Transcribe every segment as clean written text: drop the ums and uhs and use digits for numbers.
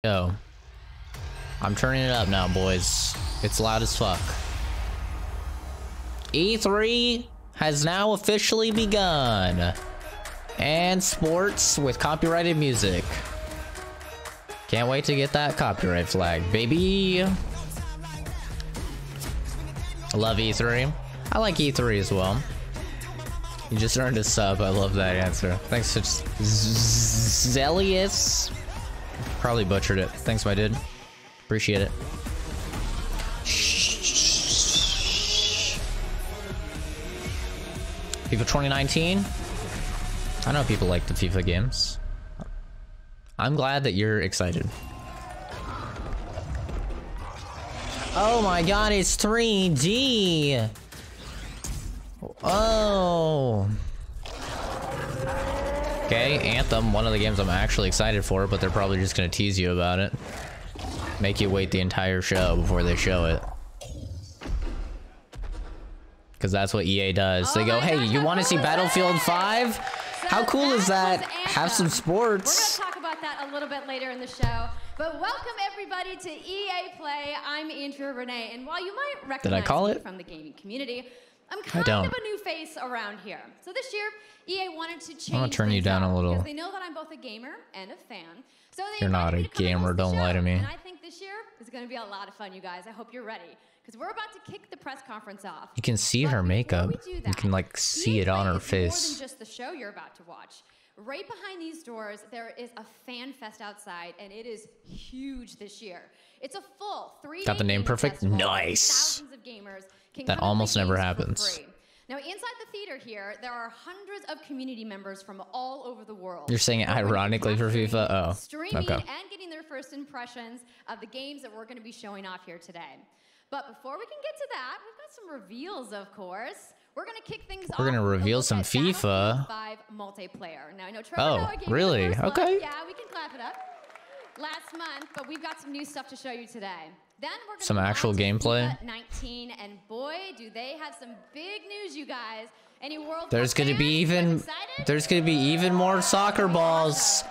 Yo, I'm turning it up now, boys. It's loud as fuck. E3 has now officially begun. And sports with copyrighted music. Can't wait to get that copyright flag, baby. I love E3. I like E3 as well. You just earned a sub. I love that answer. Thanks to Zelius. Probably butchered it. Thanks, my dude. Appreciate it. FIFA 2019. I know people like the FIFA games. I'm glad that you're excited. Oh my god, it's 3D. Oh. Okay, Anthem, one of the games I'm actually excited for, but they're probably just gonna tease you about it. Make you wait the entire show before they show it. Because that's what EA does. They go, hey, you want to see Battlefield 5? How cool is that? Have some sports. We're gonna talk about that a little bit later in the show. But welcome everybody to EA Play. I'm Andrea Renee, and while you might recognize me from the gaming community, I'm kind of a new face around here. So this year, EA wanted to change. I'm gonna turn you down a little. Because they know that I'm both a gamer and a fan. So You're not a gamer, don't lie to me. And I think this year is gonna be a lot of fun, you guys. I hope you're ready. Because we're about to kick the press conference off. You can see her makeup. You can like see it on her face. More than just the show you're about to watch. Right behind these doors, there is a fan fest outside, and it is huge this year. It's a full 3-day Got the name perfect? Nice. Thousands of gamers can that almost never happens. Now, inside the theater here, there are hundreds of community members from all over the world. You're saying it ironically for FIFA? Oh, streaming and getting their first impressions of the games that we're going to be showing off here today. But before we can get to that, we've got some reveals, of course. We're going to kick things off. We're going to reveal some FIFA. 5 multiplayer. Now, I know Trevor really? Okay. Yeah, we can clap it up. Last month, but we've got some new stuff to show you today. Then we're going some actual gameplay. FIFA 19, and boy, do they have some big news, you guys. Any World There's going to be even more soccer balls.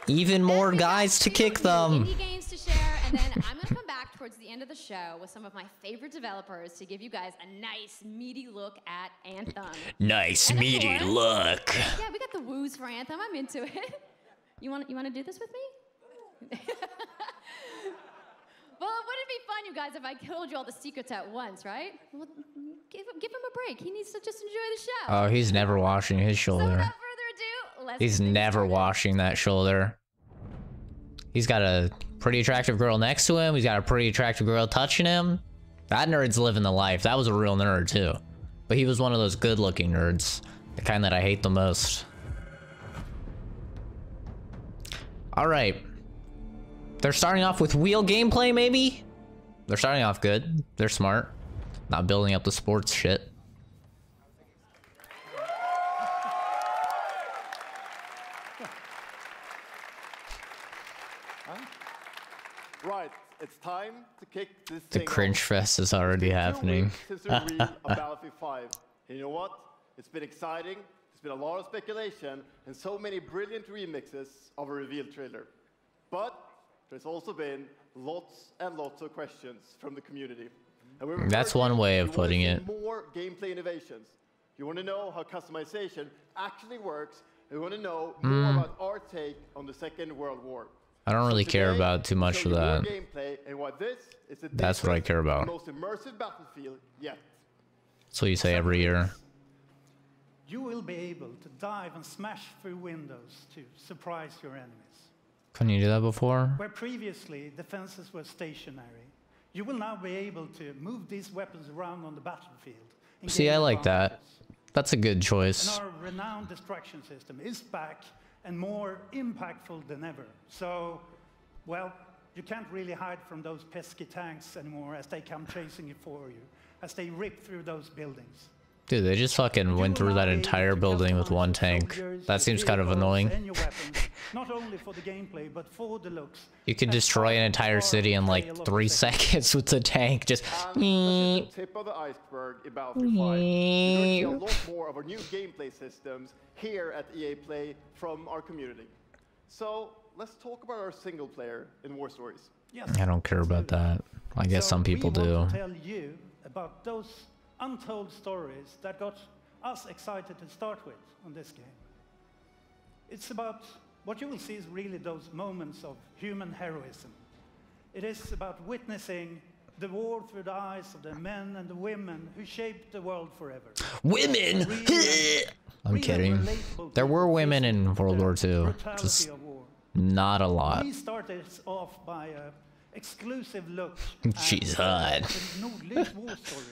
Even more guys to kick them. Indie games to share, and then I'm going to come back towards the end of the show with some of my favorite developers to give you guys a nice, meaty look at Anthem. Nice, meaty look. Yeah, we got the woos for Anthem. I'm into it. You want to do this with me? Well, wouldn't it be fun, you guys, if I told you all the secrets at once, right? Well, give him a break. He needs to just enjoy the show. Oh, he's never washing his shoulder. So without further ado, he's never washing that shoulder. He's got a pretty attractive girl next to him. He's got a pretty attractive girl touching him. That nerd's living the life. That was a real nerd, too. But he was one of those good-looking nerds. The kind that I hate the most. Alright. They're starting off with wheel gameplay, maybe? They're starting off good. They're smart. Not building up the sports shit. Right, it's time to kick this The cringe fest is already happening. Since the release of Battlefield 5. And you know what? It's been exciting. There's been a lot of speculation and so many brilliant remixes of a reveal trailer. But there's also been lots and lots of questions from the community. And that's one way of putting it. More gameplay innovations. You want to know how customization actually works. And you want to know more about our take on the Second World War. I don't really care about too much of that. That's what I care about. Most immersive Battlefield yet. That's what you say every year. You will be able to dive and smash through windows to surprise your enemies. Couldn't you do that before? Where previously defenses were stationary, you will now be able to move these weapons around on the battlefield. See, I like that. That's a good choice. And our renowned destruction system is back and more impactful than ever. So, well, you can't really hide from those pesky tanks anymore as they come chasing you for you, as they rip through those buildings. Dude, they just fucking went through that entire building with one tank. That seems kind of annoying. Not only for the gameplay, but for the looks. You could destroy an entire city in like 3 seconds with a tank. Just the tip of the iceberg in Battlefield 5. You're going to see a lot more of our new gameplay systems here at EA Play from our community. So let's talk about our single player in War Stories. Yes, I don't care about that. I guess some people do. We want to tell you about those untold stories that got us excited to start with on this game. It's about what you will see is really those moments of human heroism. It is about witnessing the war through the eyes of the men and the women who shaped the world forever. Women! I'm kidding. There were women in World War II. Just not a lot. We started off by an exclusive look She's hot. the Nordlyst war story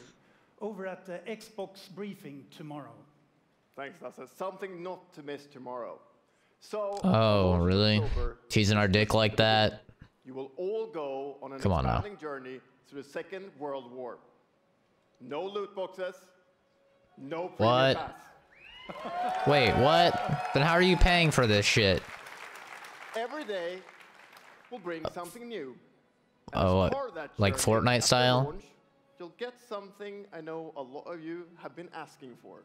over at the Xbox briefing tomorrow. Thanks, Lasse. Something not to miss tomorrow. So, oh, really? Teasing our dick like that? You will all go on an expanding journey through the Second World War. No loot boxes, no premium pass. Wait, what? Then how are you paying for this shit? Every day will bring something new. Oh, like Fortnite style? Launch, you'll get something I know a lot of you have been asking for.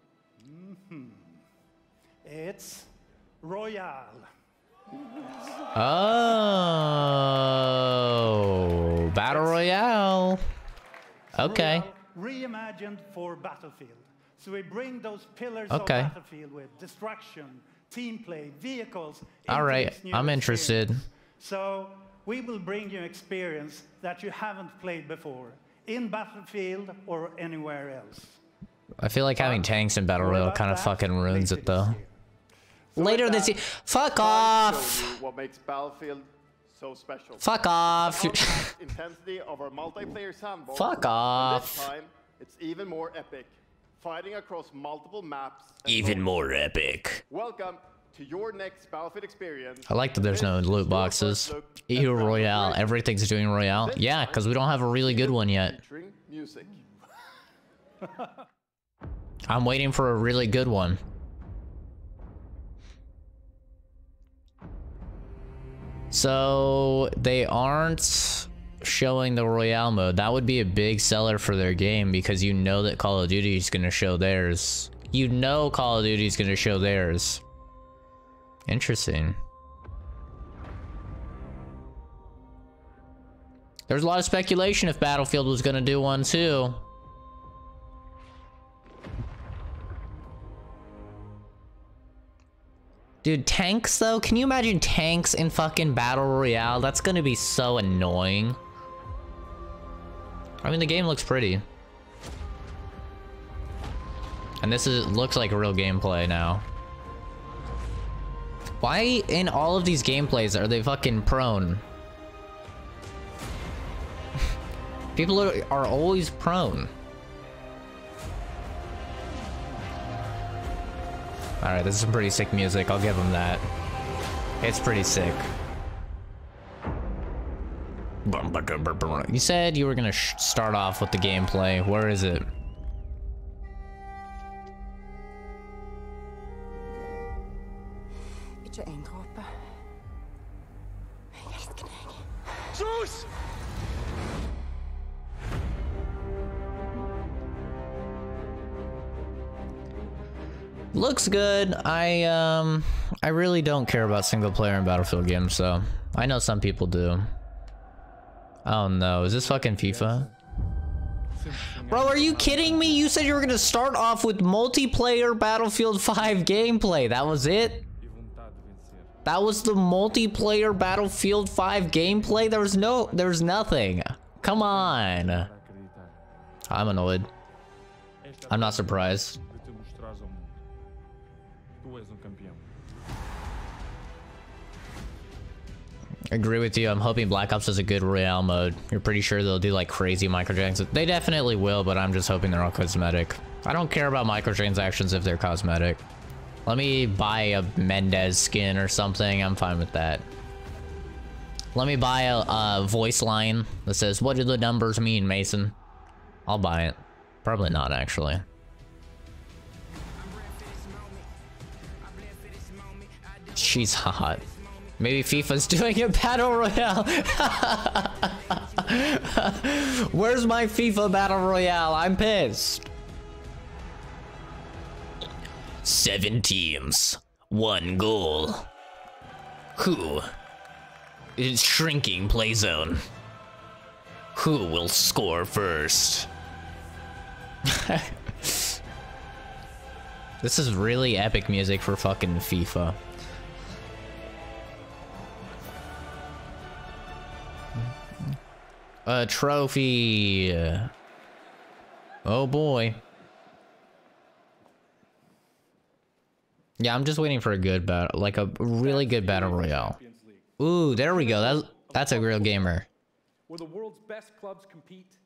It's Royale. Oh, Battle Royale. Okay. Royale reimagined for Battlefield. So we bring those pillars of Battlefield with destruction, team play, vehicles. All right, I'm interested. So we will bring you experience that you haven't played before in Battlefield or anywhere else. I feel like having tanks in Battle Royale kind of fucking ruins it though. So later this year. Fuck off! What makes Battlefield so special? Fuck off! Intensity of our multiplayer sandbox. Fuck off! This time, it's even more epic. Fighting across multiple maps. Even more epic. Welcome to your next Battlefield experience. I like that there's no loot boxes. EU Royale. Everything's doing Royale. Yeah, because we don't have a really good one yet. Music. I'm waiting for a really good one. So they aren't showing the Royale mode. That would be a big seller for their game because you know that Call of Duty is going to show theirs. You know Call of Duty is going to show theirs. Interesting. There's a lot of speculation if Battlefield was going to do one too. Dude, tanks though? Can you imagine tanks in fucking Battle Royale? That's gonna be so annoying. I mean, the game looks pretty. And this looks like real gameplay now. Why in all of these gameplays are they fucking prone? People are always prone. Alright, this is some pretty sick music, I'll give them that. It's pretty sick. You said you were gonna start off with the gameplay. Where is it? Looks good. I really don't care about single player in Battlefield games, so I know some people do. Oh no, is this fucking FIFA? Bro, are you kidding me? You said you were gonna start off with multiplayer Battlefield 5 gameplay. That was it? That was the multiplayer Battlefield 5 gameplay? There was nothing. Come on. I'm annoyed. I'm not surprised. Agree with you. I'm hoping Black Ops is a good Royale mode. You're pretty sure they'll do like crazy microtransactions. They definitely will, but I'm just hoping they're all cosmetic. I don't care about microtransactions if they're cosmetic. Let me buy a Mendez skin or something. I'm fine with that. Let me buy a voice line that says, "What do the numbers mean, Mason?" I'll buy it. Probably not, actually. She's hot. Maybe FIFA's doing a battle royale. Where's my FIFA battle royale? I'm pissed. 7 teams, 1 goal. Who It's shrinking play zone. Who will score first? This is really epic music for fucking FIFA. A trophy. Oh boy. Yeah, I'm just waiting for a good battle, like a really good battle royale. Ooh, there we go. That's a real gamer. Where the world's best clubs compete,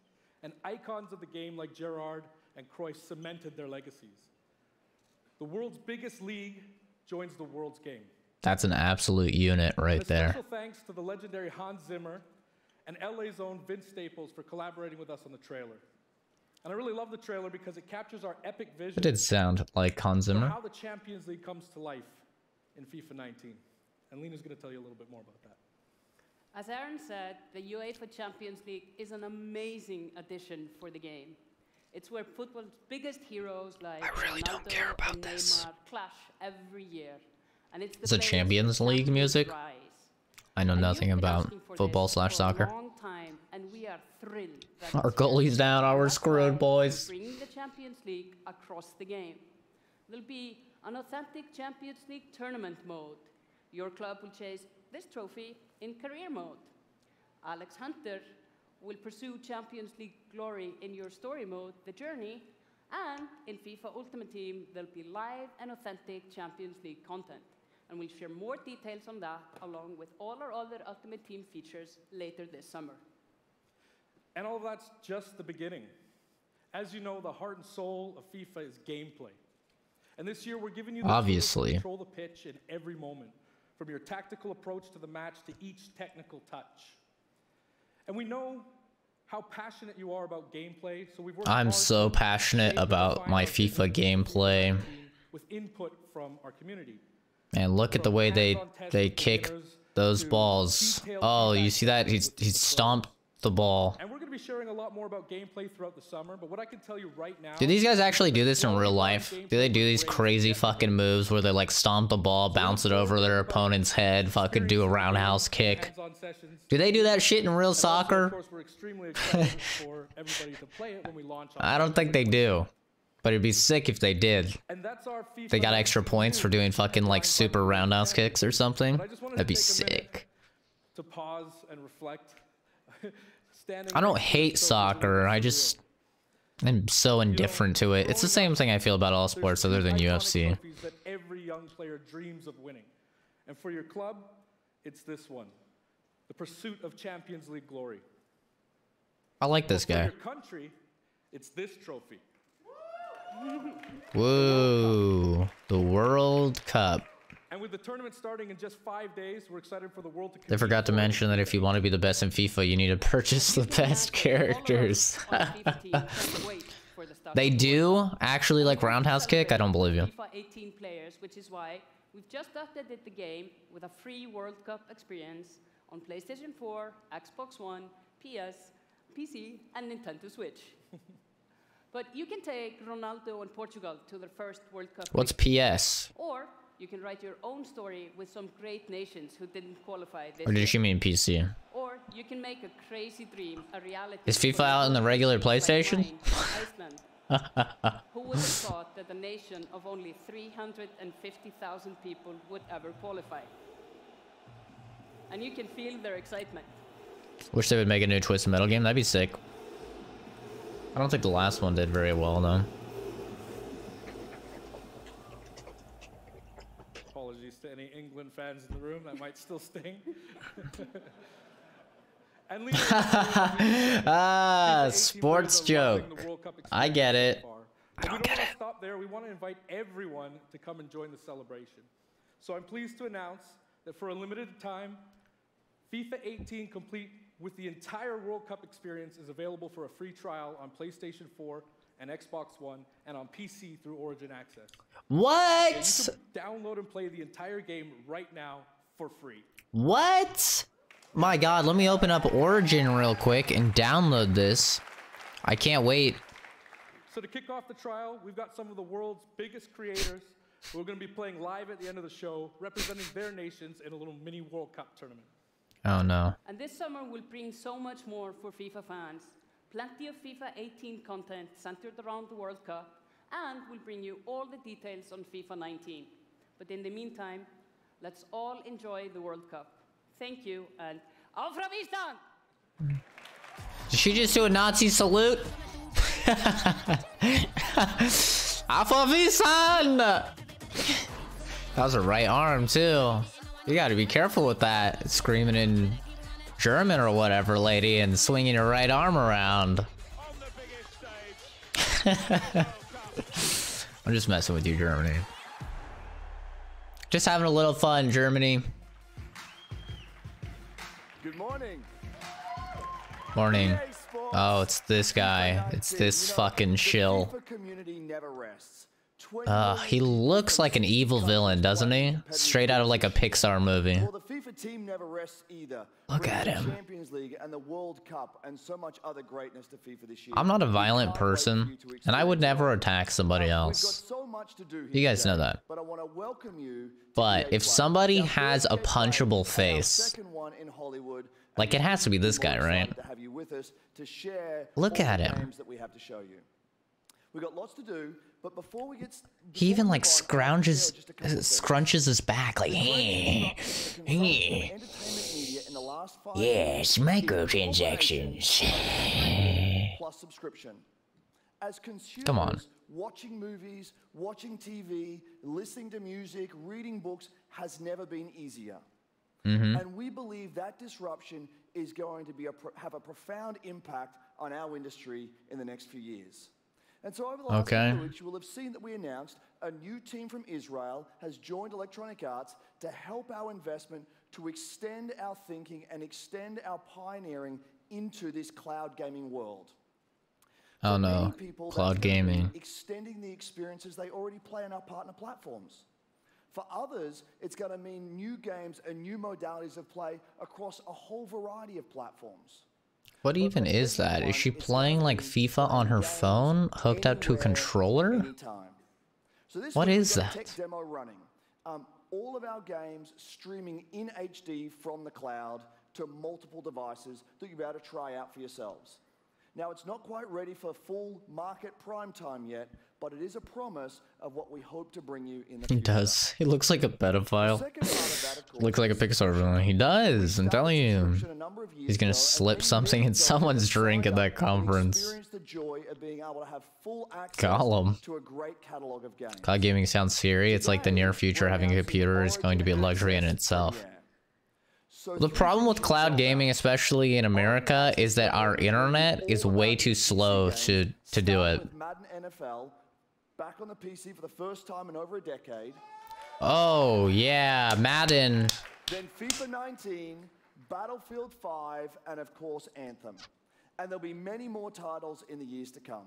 and icons of the game like Gerrard and Cruyff cemented their legacies. The world's biggest league joins the world's game. That's an absolute unit right there. Special thanks to the legendary Hans Zimmer and LA's own Vince Staples for collaborating with us on the trailer. And I really love the trailer because it captures our epic vision. It did sound like Hans Zimmer. How the Champions League comes to life in FIFA 19. And Lena's going to tell you a little bit more about that. As Aaron said, the UEFA Champions League is an amazing addition for the game. It's where football's biggest heroes like Ronaldo and Neymar clash every year. And it's a Champions League music? I know nothing about football/soccer. And we are thrilled that our goalie's down, we're screwed, boys. Bringing the Champions League across the game. There'll be an authentic Champions League tournament mode. Your club will chase this trophy in career mode. Alex Hunter will pursue Champions League glory in your story mode, The Journey, and in FIFA Ultimate Team, there'll be live and authentic Champions League content. And we'll share more details on that, along with all our other Ultimate Team features later this summer. And all of that's just the beginning. As you know, the heart and soul of FIFA is gameplay. And this year, we're giving you the tools to control the pitch in every moment, from your tactical approach to the match to each technical touch. And we know how passionate you are about gameplay, so we've worked I'm so passionate about my FIFA gameplay. With input from our community. And look at the way they kick those balls. Oh, you see that? He stomped the ball. And we're going to be sharing a lot more about gameplay throughout the summer, but what I can tell you right now... Do these guys actually do this in real life? Do they do these crazy fucking moves where they like stomp the ball, bounce it over their opponent's head, fucking do a roundhouse kick? Do they do that shit in real soccer? I don't think they do. But it'd be sick if they did. They got extra points for doing fucking like super roundhouse kicks or something. That'd be sick. To pause and reflect. I don't hate soccer. I'm so indifferent to it. It's the same thing I feel about all sports other than UFC. That every young player dreams of winning. And for your club, it's this one. The pursuit of Champions League glory. I like this guy. For your country, it's this trophy. Whoa, the World Cup. And with the tournament starting in just 5 days, we're excited for the world to... They forgot to mention that if you want to be the best in FIFA, you need to purchase the best characters. They do actually like roundhouse kick? I don't believe you. FIFA 18 players, which is why we've just updated the game with a free World Cup experience on PlayStation 4, Xbox One, PS, PC, and Nintendo Switch. But you can take Ronaldo and Portugal to their first World Cup. What's PS? Or you can write your own story with some great nations who didn't qualify this Or did she mean PC? Or you can make a crazy dream a reality. Is FIFA out in the regular PlayStation? Iceland. Who would have thought that a nation of only 350,000 people would ever qualify? And you can feel their excitement. Wish they would make a new Twisted Metal game. That'd be sick. I don't think the last one did very well, though. Apologies to any England fans in the room. That might still sting. And sports joke. I get it. I don't get it. Stop there. We want to invite everyone to come and join the celebration. So I'm pleased to announce that for a limited time, FIFA 18 complete with the entire World Cup experience is available for a free trial on PlayStation 4 and Xbox One and on PC through Origin Access. What? Yeah, you can download and play the entire game right now for free. What? My God, let me open up Origin real quick and download this. I can't wait. So to kick off the trial, we've got some of the world's biggest creators who are going to be playing live at the end of the show, representing their nations in a little mini World Cup tournament. Oh no. And this summer will bring so much more for FIFA fans. Plenty of FIFA 18 content centered around the World Cup, and we'll bring you all the details on FIFA 19. But in the meantime, let's all enjoy the World Cup. Thank you, and auf Wiesbaden! Did she just do a Nazi salute? Auf Wiesbaden! That was a right arm too. You gotta be careful with that. Screaming in German or whatever, lady, and swinging your right arm around. I'm just messing with you, Germany. Just having a little fun, Germany. Good morning. Morning. Oh, it's this guy. It's this fucking shill. He looks like an evil villain, doesn't he? Straight out of like a Pixar movie. Look at him. I'm not a violent person, and I would never attack somebody else. You guys know that. But if somebody has a punchable face, like it has to be this guy, right? Look at him. We got lots to do, but before we get he even like scrunches his back like yes, microtransactions plus subscription. As consumers, come on. Watching movies, watching TV, listening to music, reading books has never been easier. And we believe that disruption is going to have a profound impact on our industry in the next few years. And so over the last few weeks, you will have seen that we announced a new team from Israel has joined Electronic Arts to help our investment to extend our thinking and extend our pioneering into this cloud gaming world. Oh no, cloud gaming. Extending the experiences they already play on our partner platforms. For others, it's going to mean new games and new modalities of play across a whole variety of platforms. What even is that? Is she playing like FIFA on her phone, hooked up to a controller? What is that? Demo running. All of our games streaming in HD from the cloud to multiple devices that you'll be able to try out for yourselves. Now, it's not quite ready for full market prime time yet, but it is a promise of what we hope to bring you in the future. He does. He looks like a pedophile. Looks like a Pixar villain. He does. I'm telling you. He's gonna slip something in someone's drink at that conference. Gollum. Cloud gaming sounds scary. It's like the near future. Having a computer is going to be a luxury in itself. The problem with cloud gaming, especially in America, is that our internet is way too slow to do it. Madden NFL back on the PC for the first time in over a decade. Oh yeah, Madden. Then FIFA 19, Battlefield 5, and of course Anthem. And there'll be many more titles in the years to come.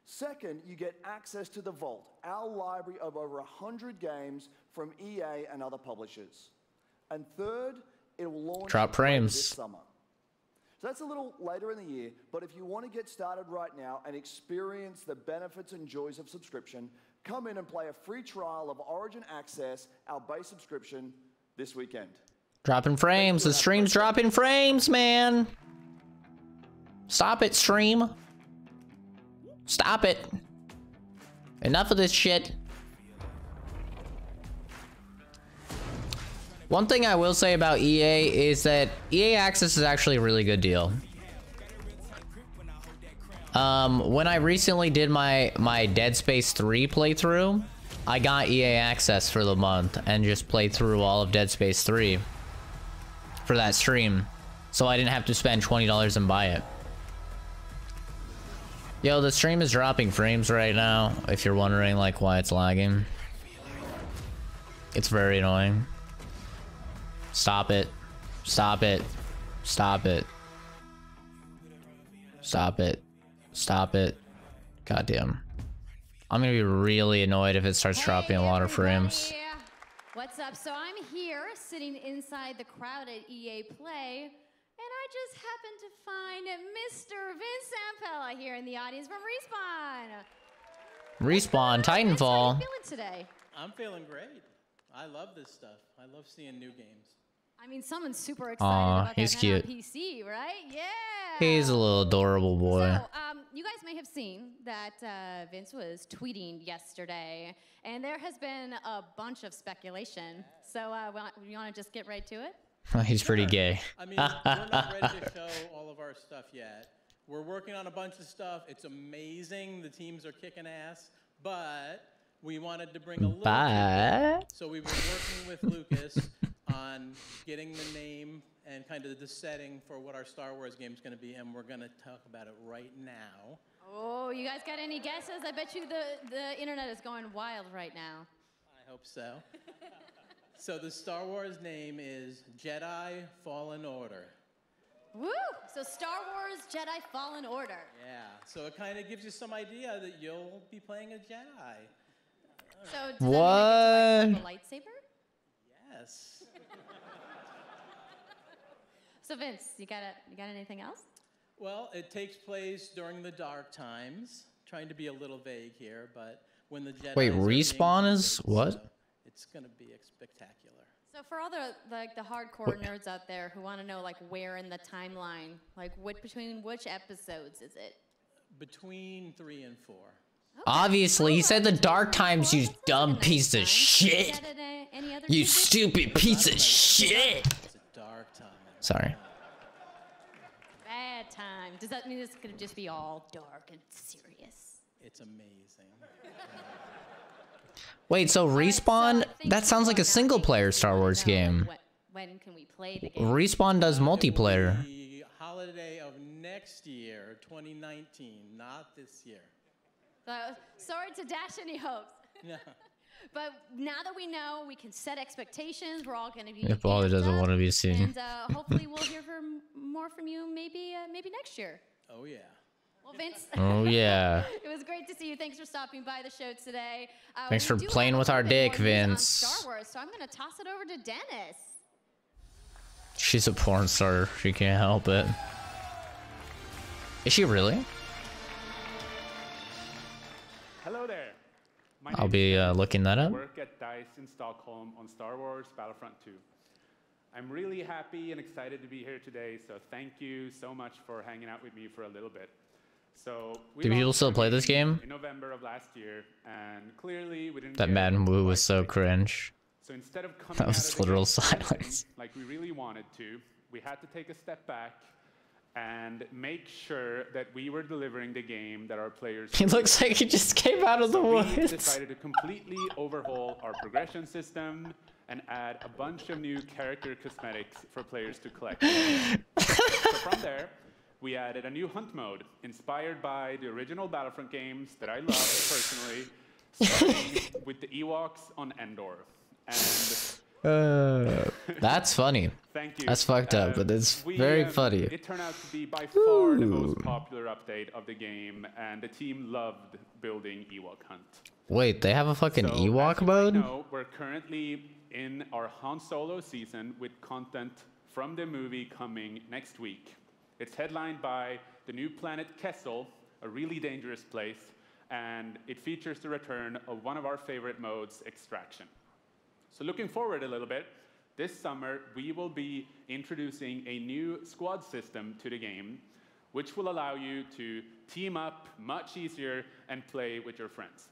Second, you get access to the Vault, our library of over 100 games from EA and other publishers. And third, it will launch drop frames this summer. So that's a little later in the year, but if you want to get started right now and experience the benefits and joys of subscription, come in and play a free trial of Origin Access, our base subscription, this weekend. Dropping frames. The stream's dropping frames, man. Stop it, stream. Stop it. Enough of this shit. One thing I will say about EA is that EA Access is actually a really good deal. When I recently did my Dead Space 3 playthrough, I got EA Access for the month and just played through all of Dead Space 3 for that stream. So I didn't have to spend $20 and buy it. Yo, the stream is dropping frames right now, if you're wondering like why it's lagging. It's very annoying. Stop it. Stop it. Stop it. Stop it. Stop it. Goddamn. I'm gonna be really annoyed if it starts dropping a lot of frames. What's up? So I'm here sitting inside the crowd at EA Play, and I just happened to find Mr. Vince Zampella here in the audience from Respawn. Respawn, Titanfall. How are you feeling today? I'm feeling great. I love this stuff. I love seeing new games. I mean, someone's super excited about he's that cute. On PC, right? Yeah. He's a little adorable boy. So, you guys may have seen that Vince was tweeting yesterday, and there has been a bunch of speculation. So, you want to just get right to it? He's pretty gay. I mean, we're not ready to show all of our stuff yet. We're working on a bunch of stuff. It's amazing. The teams are kicking ass, but we wanted to bring a little. So we've been working with Lucas on getting the name and kind of the setting for what our Star Wars game is going to be, and we're going to talk about it right now. Oh, you guys got any guesses? I bet you the internet is going wild right now. I hope so. So the Star Wars name is Jedi Fallen Order. Woo! So Star Wars Jedi Fallen Order. Yeah, so it kind of gives you some idea that you'll be playing a Jedi. So does that mean like a lightsaber? Yes. So Vince, you got anything else? Well, it takes place during the dark times. Trying to be a little vague here, but when the Jedi. Wait, Respawn is what? So it's gonna be spectacular. So for all the hardcore nerds out there who want to know like where in the timeline, like between which episodes is it? Between 3 and 4. Okay. Obviously, he said the dark times, you dumb piece of shit. You stupid piece of shit. It's a dark time. Sorry. Bad time. Does that mean it's gonna just be all dark and serious? It's amazing. Wait, so Respawn? That sounds like a single-player Star Wars game. When can we play the game? Respawn does multiplayer. The holiday of next year, 2019, not this year. Sorry to dash any hopes. No. But now that we know, we can set expectations. We're all going to be. If Wally doesn't want to be seen. And hopefully we'll hear more from you maybe next year. Oh, yeah. Well, Vince. Oh, yeah. It was great to see you. Thanks for stopping by the show today. Thanks for playing with our dick, Vince. Star Wars, so I'm going to toss it over to Dennis. She's a porn star. She can't help it. Is she really? Hello there. I'll be looking that up. I work at DICE in Stockholm on Star Wars Battlefront 2. I'm really happy and excited to be here today, so thank you so much for hanging out with me for a little bit. So, do people still play this game? In November of last year, and clearly we didn't. That Madden Woo was so cringe. So instead of coming that was literal silence. Like we really wanted to, we had to take a step back and make sure that we were delivering the game that our players. He looks like he just came out of the woods. We decided to completely overhaul our progression system and add a bunch of new character cosmetics for players to collect. So from there, we added a new hunt mode inspired by the original Battlefront games that I love personally, starting with the Ewoks on Endor. And that's funny. Thank you. That's fucked up, but it's very funny. It turned out to be by far the most popular update of the game, and the team loved building Ewok Hunt. Wait, they have a fucking Ewok mode? No, we're currently in our Han Solo season with content from the movie coming next week. It's headlined by the new planet Kessel, a really dangerous place, and it features the return of one of our favorite modes, Extraction. So looking forward a little bit, this summer we will be introducing a new squad system to the game, which will allow you to team up much easier and play with your friends.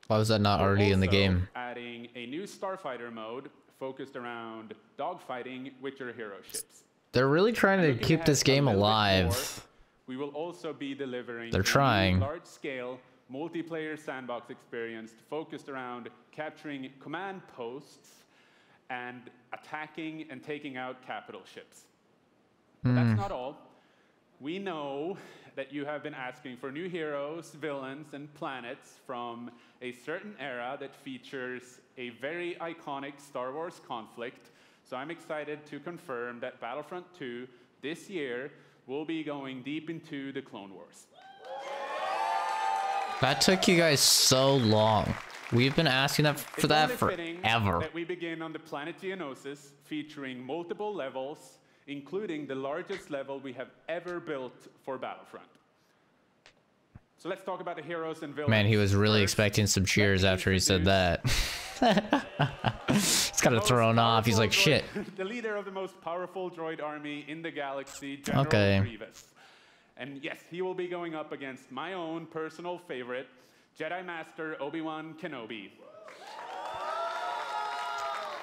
Why was that not already in the game? Adding a new Starfighter mode focused around dogfighting with your hero ships. They're really trying to keep this game alive. We will also be delivering a large-scale multiplayer sandbox experience focused around capturing command posts and attacking and taking out capital ships. But that's not all. We know that you have been asking for new heroes, villains, and planets from a certain era that features a very iconic Star Wars conflict. So I'm excited to confirm that Battlefront 2 this year will be going deep into the Clone Wars. That took you guys so long. We've been asking for that forever. That we begin on the planet Geonosis, featuring multiple levels, including the largest level we have ever built for Battlefront. So let's talk about the heroes and villains. Man, he was really expecting some cheers after he said that. It's kind of thrown off. He's like, shit. The leader of the most powerful droid army in the galaxy, General Grievous. And yes, he will be going up against my own personal favorite, Jedi Master Obi-Wan Kenobi.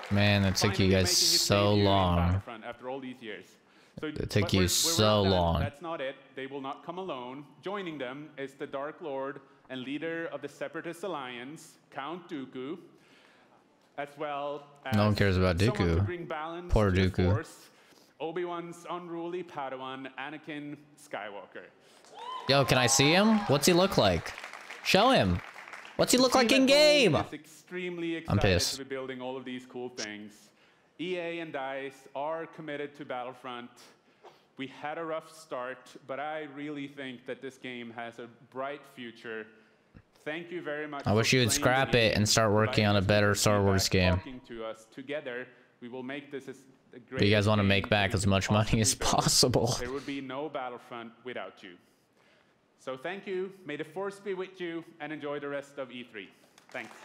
Man, that took you guys so long. After all these years. So, it took you so long. That's not it. They will not come alone. Joining them is the Dark Lord and leader of the Separatist Alliance, Count Dooku, as well as no one cares about Dooku. Poor Dooku. Obi-Wan's unruly Padawan, Anakin Skywalker. Yo, can I see him? What's he look like? Show him. What's he look like in game? Extremely excited to be building all of these cool things. EA and DICE are committed to Battlefront. We had a rough start, but I really think that this game has a bright future. Thank you very much. I wish you would scrap it and start working on a better Star Wars game. To us together, we will make this a great. But you guys want to make back as much money as possible. There would be no Battlefront without you. So thank you. May the Force be with you, and enjoy the rest of E3. Thanks.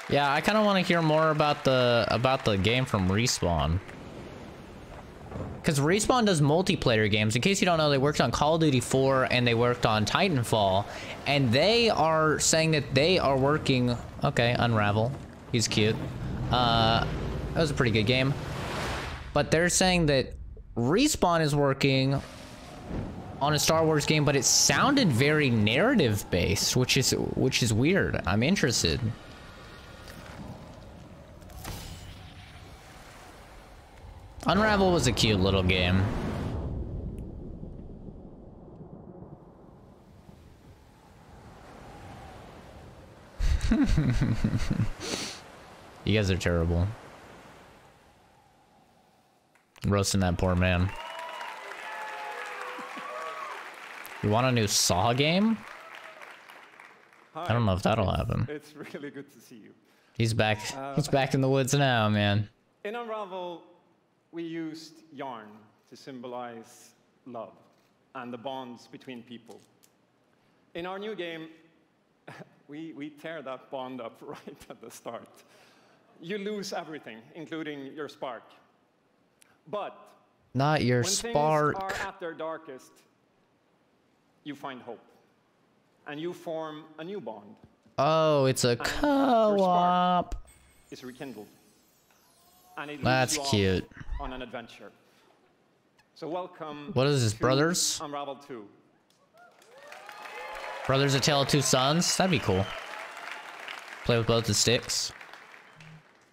Yeah, I kind of want to hear more about the game from Respawn. Because Respawn does multiplayer games. In case you don't know, they worked on Call of Duty 4 and they worked on Titanfall. And they are saying that they are working... Okay, Unravel. He's cute. That was a pretty good game. But they're saying that Respawn is working on a Star Wars game, but it sounded very narrative-based, which is weird. I'm interested. Unravel was a cute little game. You guys are terrible. Roasting that poor man. You want a new Saw game? Hi. I don't know if that'll happen. It's really good to see you. He's back. He's back in the woods now, man. In Unravel, we used yarn to symbolize love and the bonds between people. In our new game, we tear that bond up right at the start. You lose everything, including your spark. But not your spark. When things are at their darkest, you find hope, and you form a new bond. Oh, it's a co-op. It's rekindled. And it That's cute. On an adventure. So welcome. What is this, Brothers? Unravel 2. Brothers: A Tale of Two Sons? That'd be cool. Play with both the sticks.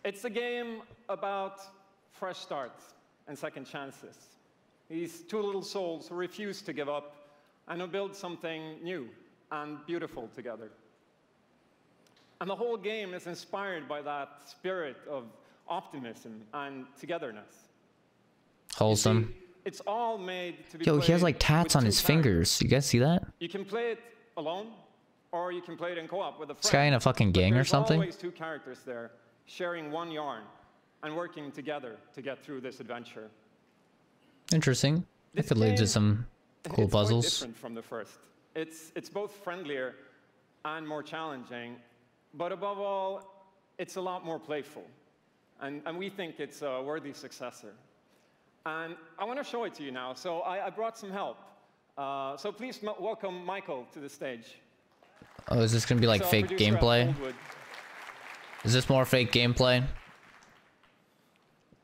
It's a game about fresh starts and second chances. These two little souls who refuse to give up and who build something new and beautiful together. And the whole game is inspired by that spirit of optimism and togetherness. Wholesome. See, it's all made to be Yo, he has like tats on his fingers. You guys see that? You can play it alone, or you can play it in co-op with a friend. This guy in a fucking gang or something? There's always two characters there, sharing one yarn and working together to get through this adventure. Interesting. That could lead to some cool puzzles. It's different from the first. It's both friendlier and more challenging, but above all, it's a lot more playful. And we think it's a worthy successor. And I want to show it to you now. So I brought some help. So please welcome Michael to the stage. Oh, is this going to be like fake gameplay? Is this more fake gameplay?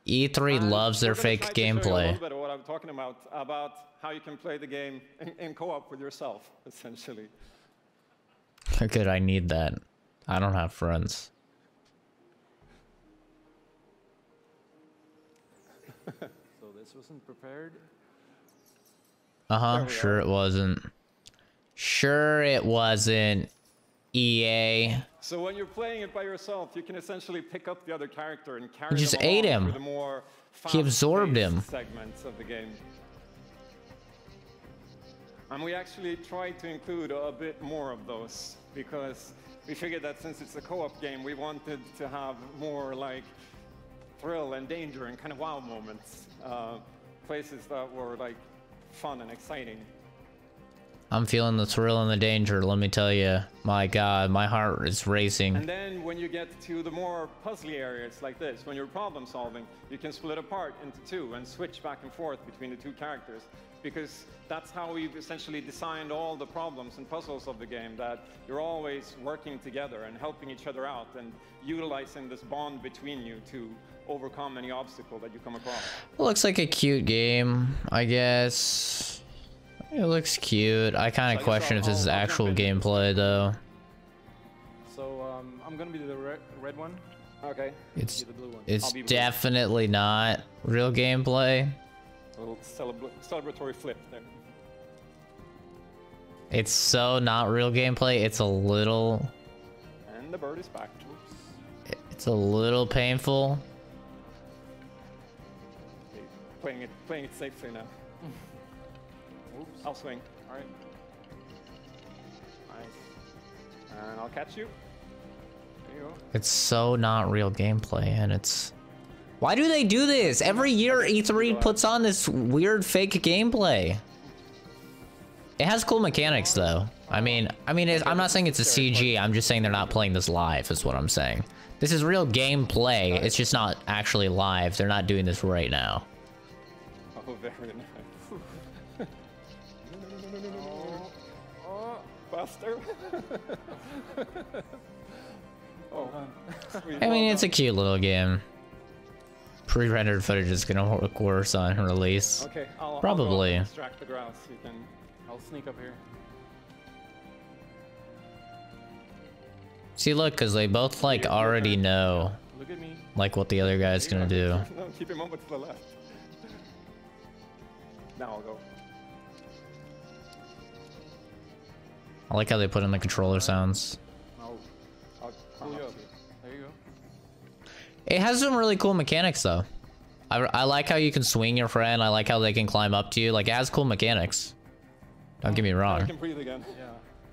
E3 loves their fake gameplay. Show you a little bit of what I'm talking about how you can play the game in co-op with yourself, essentially. Good, I need that. I don't have friends. So this wasn't prepared? Sure it wasn't. Sure it wasn't. EA. So when you're playing it by yourself, you can essentially pick up the other character and carry just them ate along him. through the more He absorbed him. segments of the game. And we actually tried to include a bit more of those because we figured that since it's a co-op game, we wanted to have more like thrill and danger and kind of wow moments. Places that were like fun and exciting. I'm feeling the thrill and the danger, let me tell you. My God, my heart is racing. And then when you get to the more puzzly areas like this, when you're problem solving, you can split apart into two and switch back and forth between the two characters. Because that's how we've essentially designed all the problems and puzzles of the game, that you're always working together and helping each other out and utilizing this bond between you to overcome any obstacle that you come across. It looks like a cute game, I guess. It looks cute. I kind of question if this is actual gameplay, though. So, I'm gonna be the red one. Okay. It's definitely not real gameplay. A little celebratory flip there. It's so not real gameplay. It's a little... And the bird is back. It's a little painful. Okay. Playing it safely now. Oops. I'll swing. All right. Nice. And I'll catch you. There you go. It's so not real gameplay, and it's... Why do they do this? Every year E3 puts on this weird fake gameplay. It has cool mechanics, though. I mean, I'm not saying it's a CG. I'm just saying they're not playing this live, is what I'm saying. This is real gameplay. It's just not actually live. They're not doing this right now. Oh, very nice. Faster. Oh. I mean, it's a cute little game. Pre-rendered footage is gonna look worse on release. Okay, probably. I'll extract the grass. I'll sneak up here. See, look, because they both like already know, Look at me. like what the other guy's gonna do. No, keep him over to the left. Now I'll go. I like how they put in the controller sounds. I'll pull you up. There you go. It has some really cool mechanics, though. I like how you can swing your friend. I like how they can climb up to you. Like, it has cool mechanics. Don't get me wrong. I can breathe again. Yeah.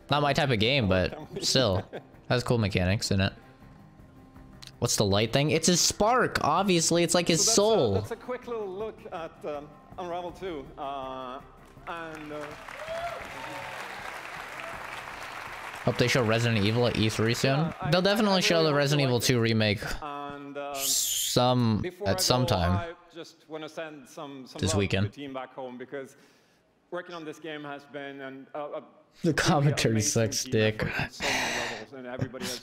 Not my type of game, but still. Has cool mechanics in it. What's the light thing? It's his spark, obviously. It's like his soul. That's a quick little look at Unravel 2. Hope they show Resident Evil at E3 soon. They'll definitely show the Resident Evil 2 remake at some time. I just want to send some this weekend. To the team back home, because working on this game has been the commentary sucks dick. It's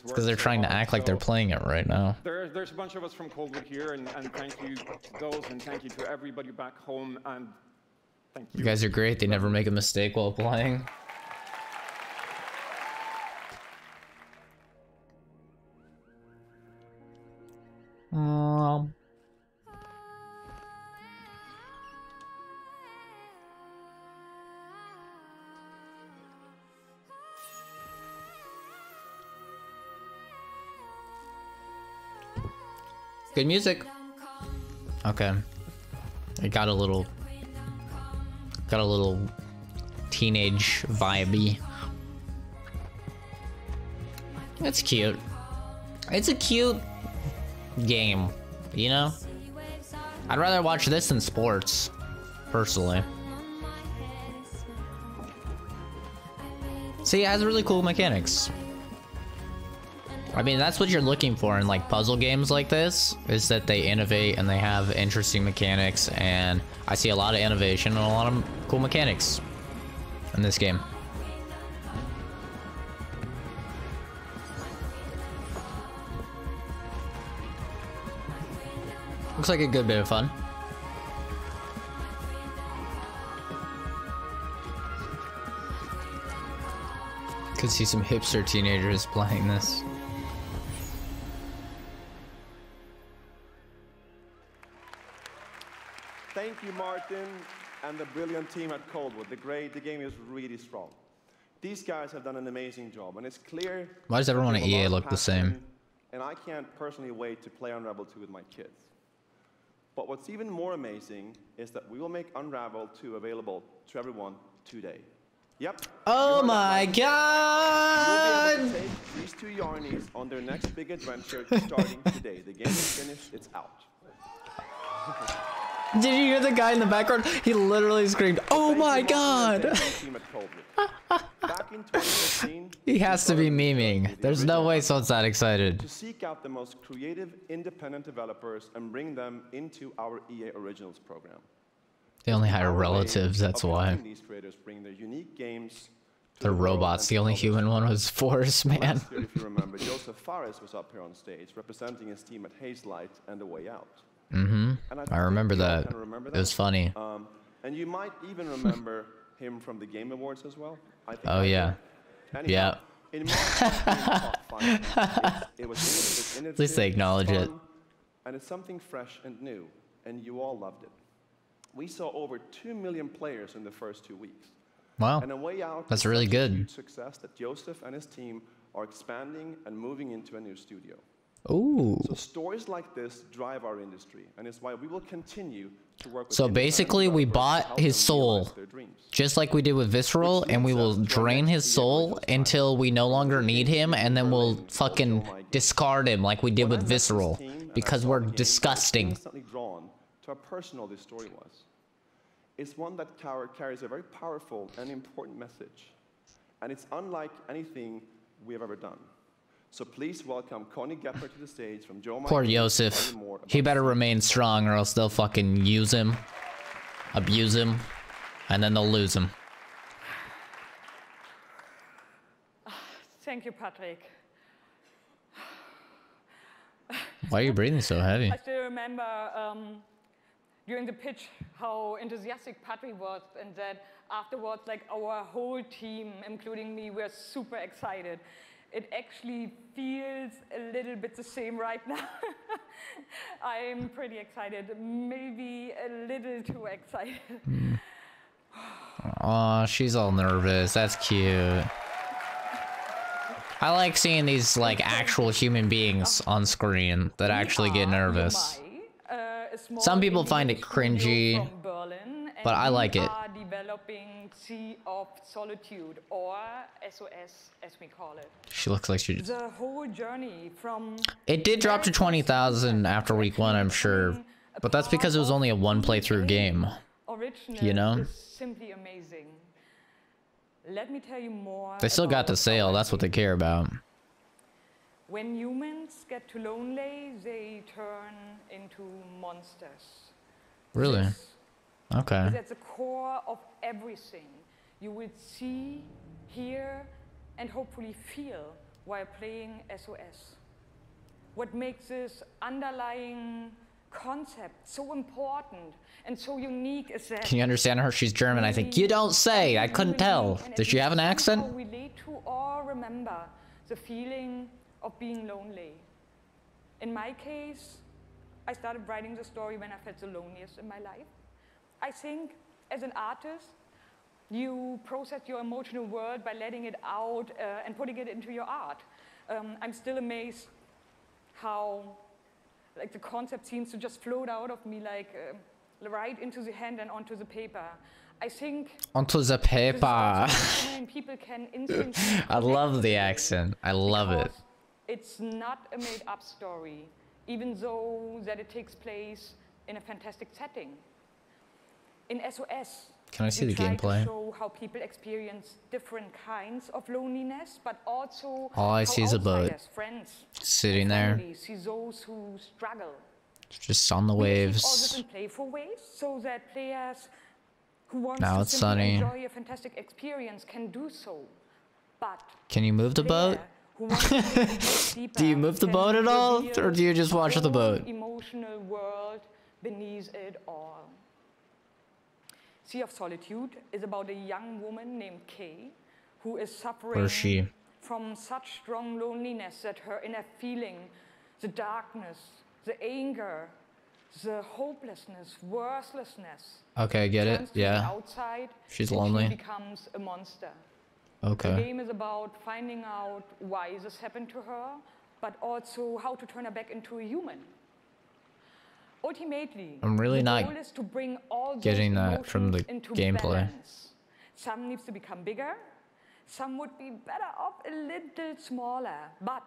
because they're trying to act like they're playing it right now. There's a bunch of us from Coldwood here, and thank you to those, and thank you to everybody back home, and thank you. You guys are great. They never make a mistake while playing. Good music. Okay. It got a little teenage vibey. It's cute. It's a cute game, you know? I'd rather watch this than sports, personally. See, it has really cool mechanics. I mean, that's what you're looking for in like puzzle games like this, is that they innovate and they have interesting mechanics, and I see a lot of innovation and a lot of cool mechanics in this game. Looks like a good bit of fun. Could see some hipster teenagers playing this. Thank you, Martin, and the brilliant team at Coldwood. The game is really strong. These guys have done an amazing job, and it's clear. Why does everyone at EA look the same? And I can't personally wait to play Unravel 2 with my kids. But what's even more amazing is that we will make Unravel 2 available to everyone today. Yep. Oh my God! You'll be able to take these two Yarnies on their next big adventure starting today. The game is finished. It's out. Did you hear the guy in the background? He literally screamed, "Oh my god!" Back in 2015, he has to be memeing. There's no way someone's that excited. To seek out the most creative, independent developers and bring them into our EA Originals program. They only hire relatives, that's why. These creators bring their unique games. They're robots. The only human one was Forrest, man. Last year, if you remember, Joseph Fares was up here on stage representing his team at Hazelight and The Way Out. Mm-hmm. I remember that. It was funny. And you might even remember him from the Game Awards as well. I think oh yeah. Anyhow, yeah. In my top 5, it was at least they acknowledge it. And it's something fresh and new, and you all loved it. We saw over 2 million players in the first 2 weeks. Wow. And A Way Out that's really good. Huge success that Joseph and his team are expanding and moving into a new studio. Ooh. So stories like this drive our industry, and it's why we will continue to work with. So basically, we bought his soul, just like we did with Visceral, and we will drain his soul until we no longer need him, and then we'll fucking discard him like we did with Visceral, because we're disgusting. Instantly drawn to how personal this story was. It's one that carries a very powerful and important message, and it's unlike anything we have ever done. So please welcome Connie Gepper to the stage from Joe. Poor Joseph. He better remain strong or else they'll fucking use him, abuse him, and then they'll lose him. Thank you, Patrick. Why are you breathing so heavy? I still remember during the pitch how enthusiastic Patrick was, and that afterwards, like, our whole team, including me, were super excited. It actually feels a little bit the same right now. I'm pretty excited, maybe a little too excited. Aw, she's all nervous. That's cute. I like seeing these like actual human beings on screen that actually get nervous. Some people find it cringy, but I like it. Developing Sea of Solitude, or SOS as we call it. She looks like she. The whole journey from. It did drop to 20,000 after week 1, I'm sure, but that's because it was only a 1 playthrough game. You know. Simply amazing. Let me tell you more. They still got the sale. That's what they care about. When humans get too lonely, they turn into monsters. Really? Okay. It's at the core of everything you will see, hear, and hopefully feel while playing SOS. What makes this underlying concept so important and so unique is that... Can you understand her? She's German, I think. You don't say! I couldn't tell. Does she have an accent? We relate to or remember the feeling of being lonely. In my case, I started writing the story when I felt the loneliest in my life. I think, as an artist, you process your emotional world by letting it out and putting it into your art. I'm still amazed how, like, the concept seems to just float out of me, like, right into the hand and onto the paper. I think... Onto the paper. People can instantly I love the accent. I love it. It's not a made-up story, even though that it takes place in a fantastic setting. In SOS, can I see the gameplay? To show how people experience different kinds of loneliness, but also all I see is a boat friends, sitting there. See those who struggle. Just on the waves. All this in playful ways, so that players who want to simply enjoy a fantastic experience can do so. But can you move the boat? Do you move the boat at all, or do you just watch the boat? Emotional world beneath it all. Sea of Solitude is about a young woman named Kay who is suffering from such strong loneliness that her inner feeling, the darkness, the anger, the hopelessness, worthlessness. Okay, get it? Yeah. Outside, she's lonely. She becomes a monster. Okay. The game is about finding out why this happened to her, but also how to turn her back into a human. Ultimately, I'm really not to bring all getting that from the gameplay. Balance. Some needs to become bigger, some would be better off a little smaller, but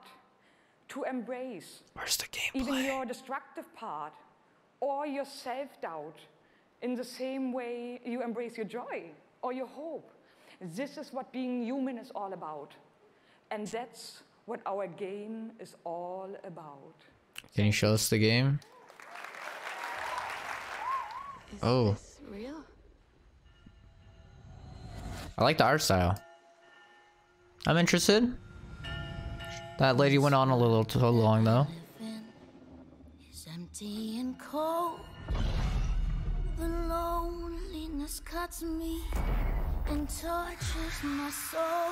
to embrace where's the gameplay? Even your destructive part or your self-doubt in the same way you embrace your joy or your hope. This is what being human is all about. And that's what our game is all about. Can you show us the game? Oh. Is this real? I like the art style. I'm interested. That lady went on a little too long though. It's empty and cold. The loneliness cuts me and tortures my soul.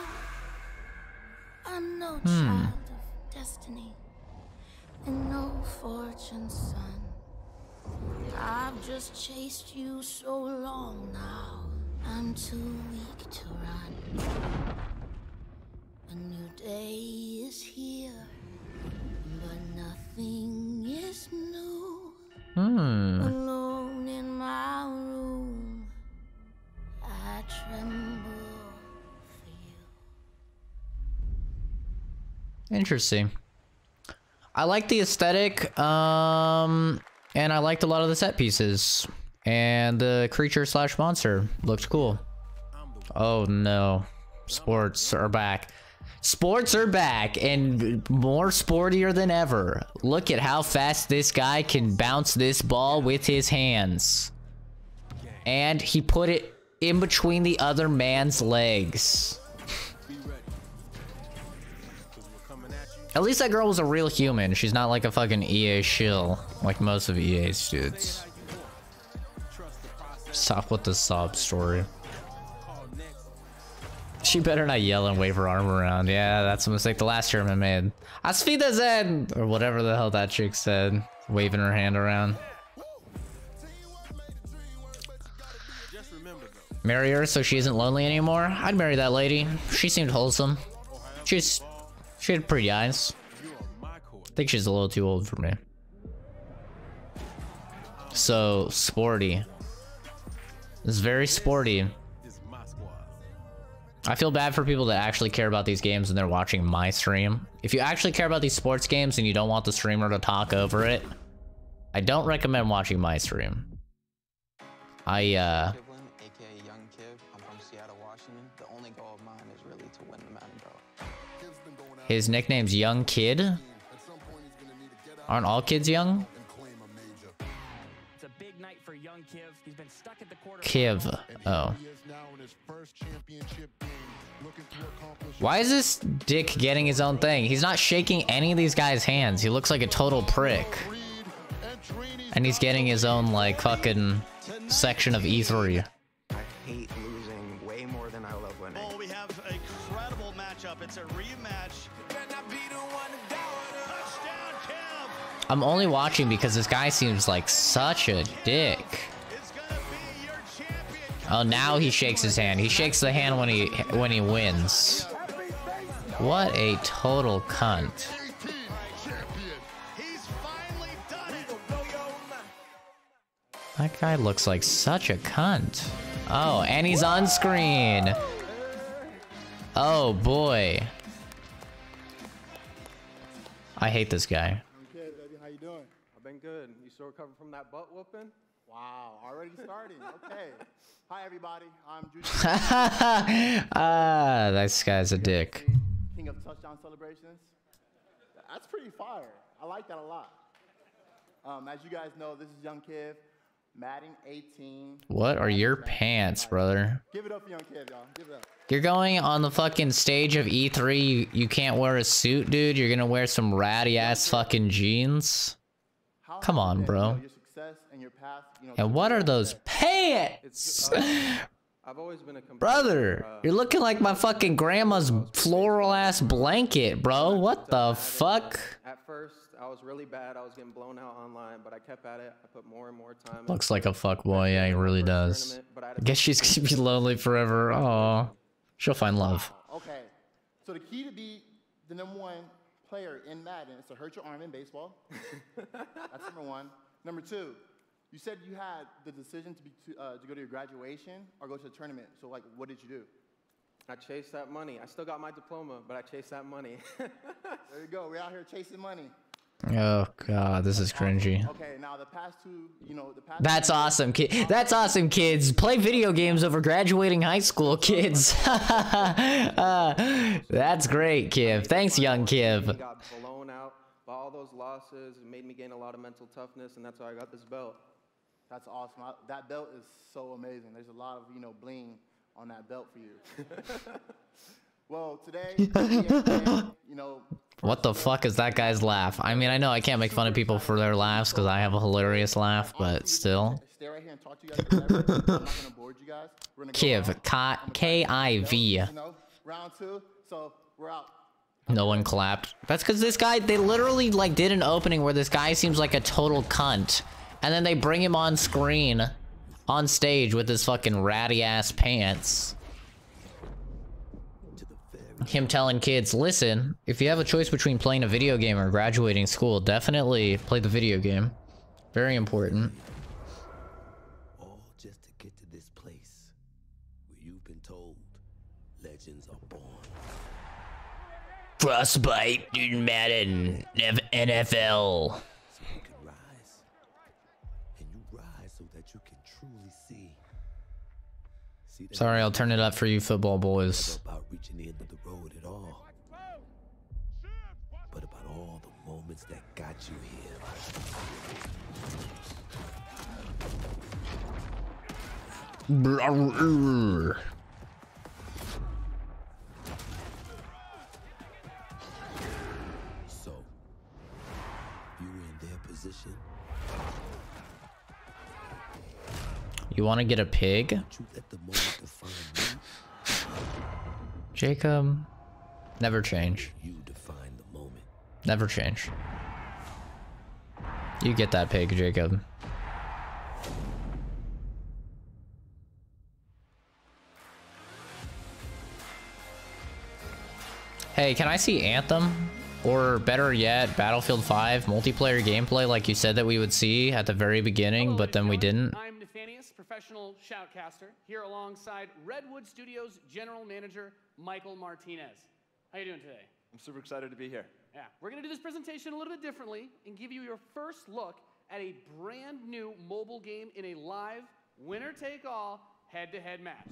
I'm no child of destiny and no fortune's son. I've just chased you so long now, I'm too weak to run. A new day is here, but nothing is new. Alone in my room, I tremble for you. Interesting. I like the aesthetic, and I liked a lot of the set pieces. And the creature slash monster looked cool. Oh no. Sports are back. Sports are back and more sportier than ever. Look at how fast this guy can bounce this ball with his hands. And he put it in between the other man's legs. At least that girl was a real human. She's not like a fucking EA shill like most of EA's dudes. Stop with the sob story. She better not yell and wave her arm around. Yeah, that's a mistake the last German made. Auf Wiedersehen! Or whatever the hell that chick said. Waving her hand around. Marry her so she isn't lonely anymore? I'd marry that lady. She seemed wholesome. She had pretty eyes. I think she's a little too old for me. So, sporty. It's very sporty. I feel bad for people that actually care about these games and they're watching my stream. If you actually care about these sports games and you don't want the streamer to talk over it, I don't recommend watching my stream. His nickname's Young Kid? Aren't all kids young? Kiv. Oh. Why is this dick getting his own thing? He's not shaking any of these guys' hands. He looks like a total prick. And he's getting his own, like, fucking section of E3. I hate losing way more than I love winning. Oh, we have an incredible matchup. It's a rematch. Touchdown, Kev. I'm only watching because this guy seems like such a dick. Oh, now he shakes his hand. He shakes the hand when he wins. What a total cunt. That guy looks like such a cunt. Oh, and he's on screen. Oh boy. I hate this guy. Okay, baby, how you doing? I've been good. You still recovering from that butt whooping? Wow, already starting. Okay. Hi, everybody. I'm Judy. This guy's a dick. King of touchdown celebrations. That's pretty fire. I like that a lot. As you guys know, this is Young Kiv, Madden 18. What are your pants, brother? Give it up for Young Kiv, y'all. Give it up. You're going on the fucking stage of E3. You can't wear a suit, dude. You're gonna wear some ratty ass fucking jeans. Come on, bro. And what are those pants? I've always been a brother, you're looking like my fucking grandma's floral ass blanket, bro. What the fuck? At first, I was really bad. I was getting blown out online, but I kept at it. I put more and more time. Looks like a fuckboy. Yeah, he really does. I guess she's gonna be lonely forever. Aw. She'll find love. Okay. So the key to be the #1 player in Madden is to hurt your arm in baseball. That's #1. #2. You said you had the decision to go to your graduation or go to the tournament. So, like, what did you do? I chased that money. I still got my diploma, but I chased that money. There you go. We're out here chasing money. Oh god, this is cringy. Okay, now the past two, That's awesome, kid. That's awesome, kids. Play video games over graduating high school, kids. That's great, Kiv. Thanks, young Kiv. Got blown out by all those losses. It made me gain a lot of mental toughness, and that's how I got this belt. That's awesome. That belt is so amazing. There's a lot of bling on that belt for you. Well, today, What the fuck is that guy's laugh? I mean, I know I can't make fun of people for their laughs because I have a hilarious laugh, but still. Stay right here and talk to you guys. I'm not gonna board you guys. We're gonna Kiv, K-I-V. Round 2, so we're out. No one clapped. That's because this guy, they literally like did an opening where this guy seems like a total cunt. And then they bring him on screen, on stage with his fucking ratty ass pants. Him telling kids, listen, if you have a choice between playing a video game or graduating school, definitely play the video game. Very important. All just to get to this place where you've been told legends are born. Frostbite, Madden, NFL. Sorry, I'll turn it up for you football boys. About reaching the end of the road at all, but about all the moments that got you here. So, you were in their position. You want to get a pig? Jacob, never change. Never change. You get that pig, Jacob. Hey, can I see Anthem? Or better yet, Battlefield 5 multiplayer gameplay like you said that we would see at the very beginning, but then we didn't? I'm Nathanius, professional shoutcaster, here alongside Redwood Studios General Manager Michael Martinez. How you doing today? I'm super excited to be here. Yeah, we're gonna do this presentation a little bit differently and give you your first look at a brand new mobile game in a live, winner-take-all, head-to-head match.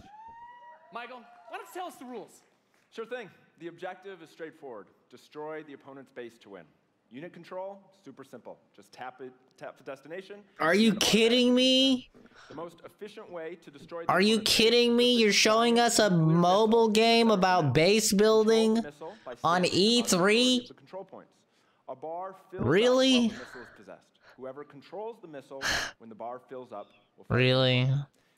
Michael, why don't you tell us the rules? Sure thing. The objective is straightforward. Destroy the opponent's base to win. Unit control, super simple. Just tap the destination. Are you kidding me? The most efficient way to destroy. Are you kidding me? You're showing us a mobile game about base building on E3? Control points. A bar fills really? Up while the missile is possessed. Whoever controls the missile when the bar fills up will fight. Really?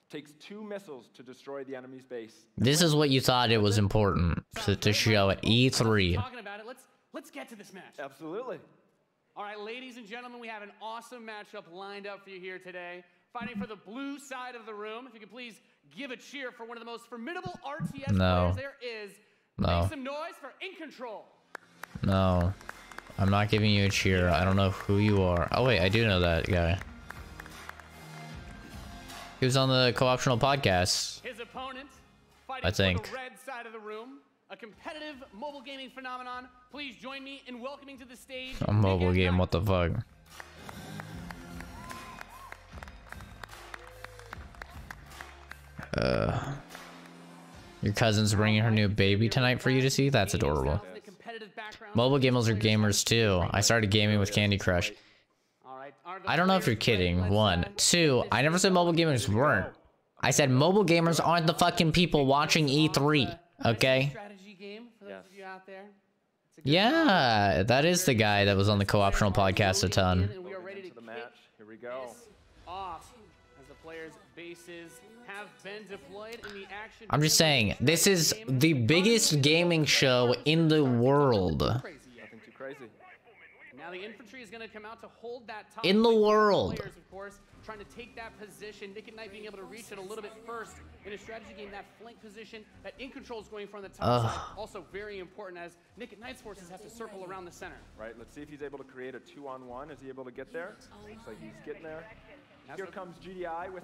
Takes 2 missiles to destroy the enemy's base. This is what you thought it was important to show at E3. Talking about it, let's get to this match. Absolutely. All right, ladies and gentlemen, we have an awesome matchup lined up for you here today. Fighting for the blue side of the room. If you could please give a cheer for one of the most formidable RTS players there is. Make some noise for In Control. No. I'm not giving you a cheer. I don't know who you are. Oh wait, I do know that guy. He was on the Co-Optional podcast. His opponent, fighting for the red side of the room, a competitive mobile gaming phenomenon. Please join me in welcoming to the stage. A mobile game, what the fuck? Your cousin's bringing her new baby tonight for you to see? That's adorable. Mobile gamers are gamers too. I started gaming with Candy Crush. I don't know if you're kidding. 1. 2, I never said mobile gamers weren't. I said mobile gamers aren't the fucking people watching E3. Okay? Strategy game for those of you out there. Yeah, that is the guy that was on the Co-Optional podcast a ton. We are ready to the match. Here we go. Off as the players' bases have been deployed in the action. I'm just saying, this is the biggest gaming show in the world. Nothing too crazy. Now the infantry is going to come out to hold that top in the world. Players, of course, trying to take that position. Nick at Night being able to reach it a little bit first in a strategy game. That flank position that In Control is going for on the top side. Also very important as Nick at Night's forces have to circle around the center. Right. Let's see if he's able to create a 2-on-1. Is he able to get there? Looks like he's getting there. Here comes GDI with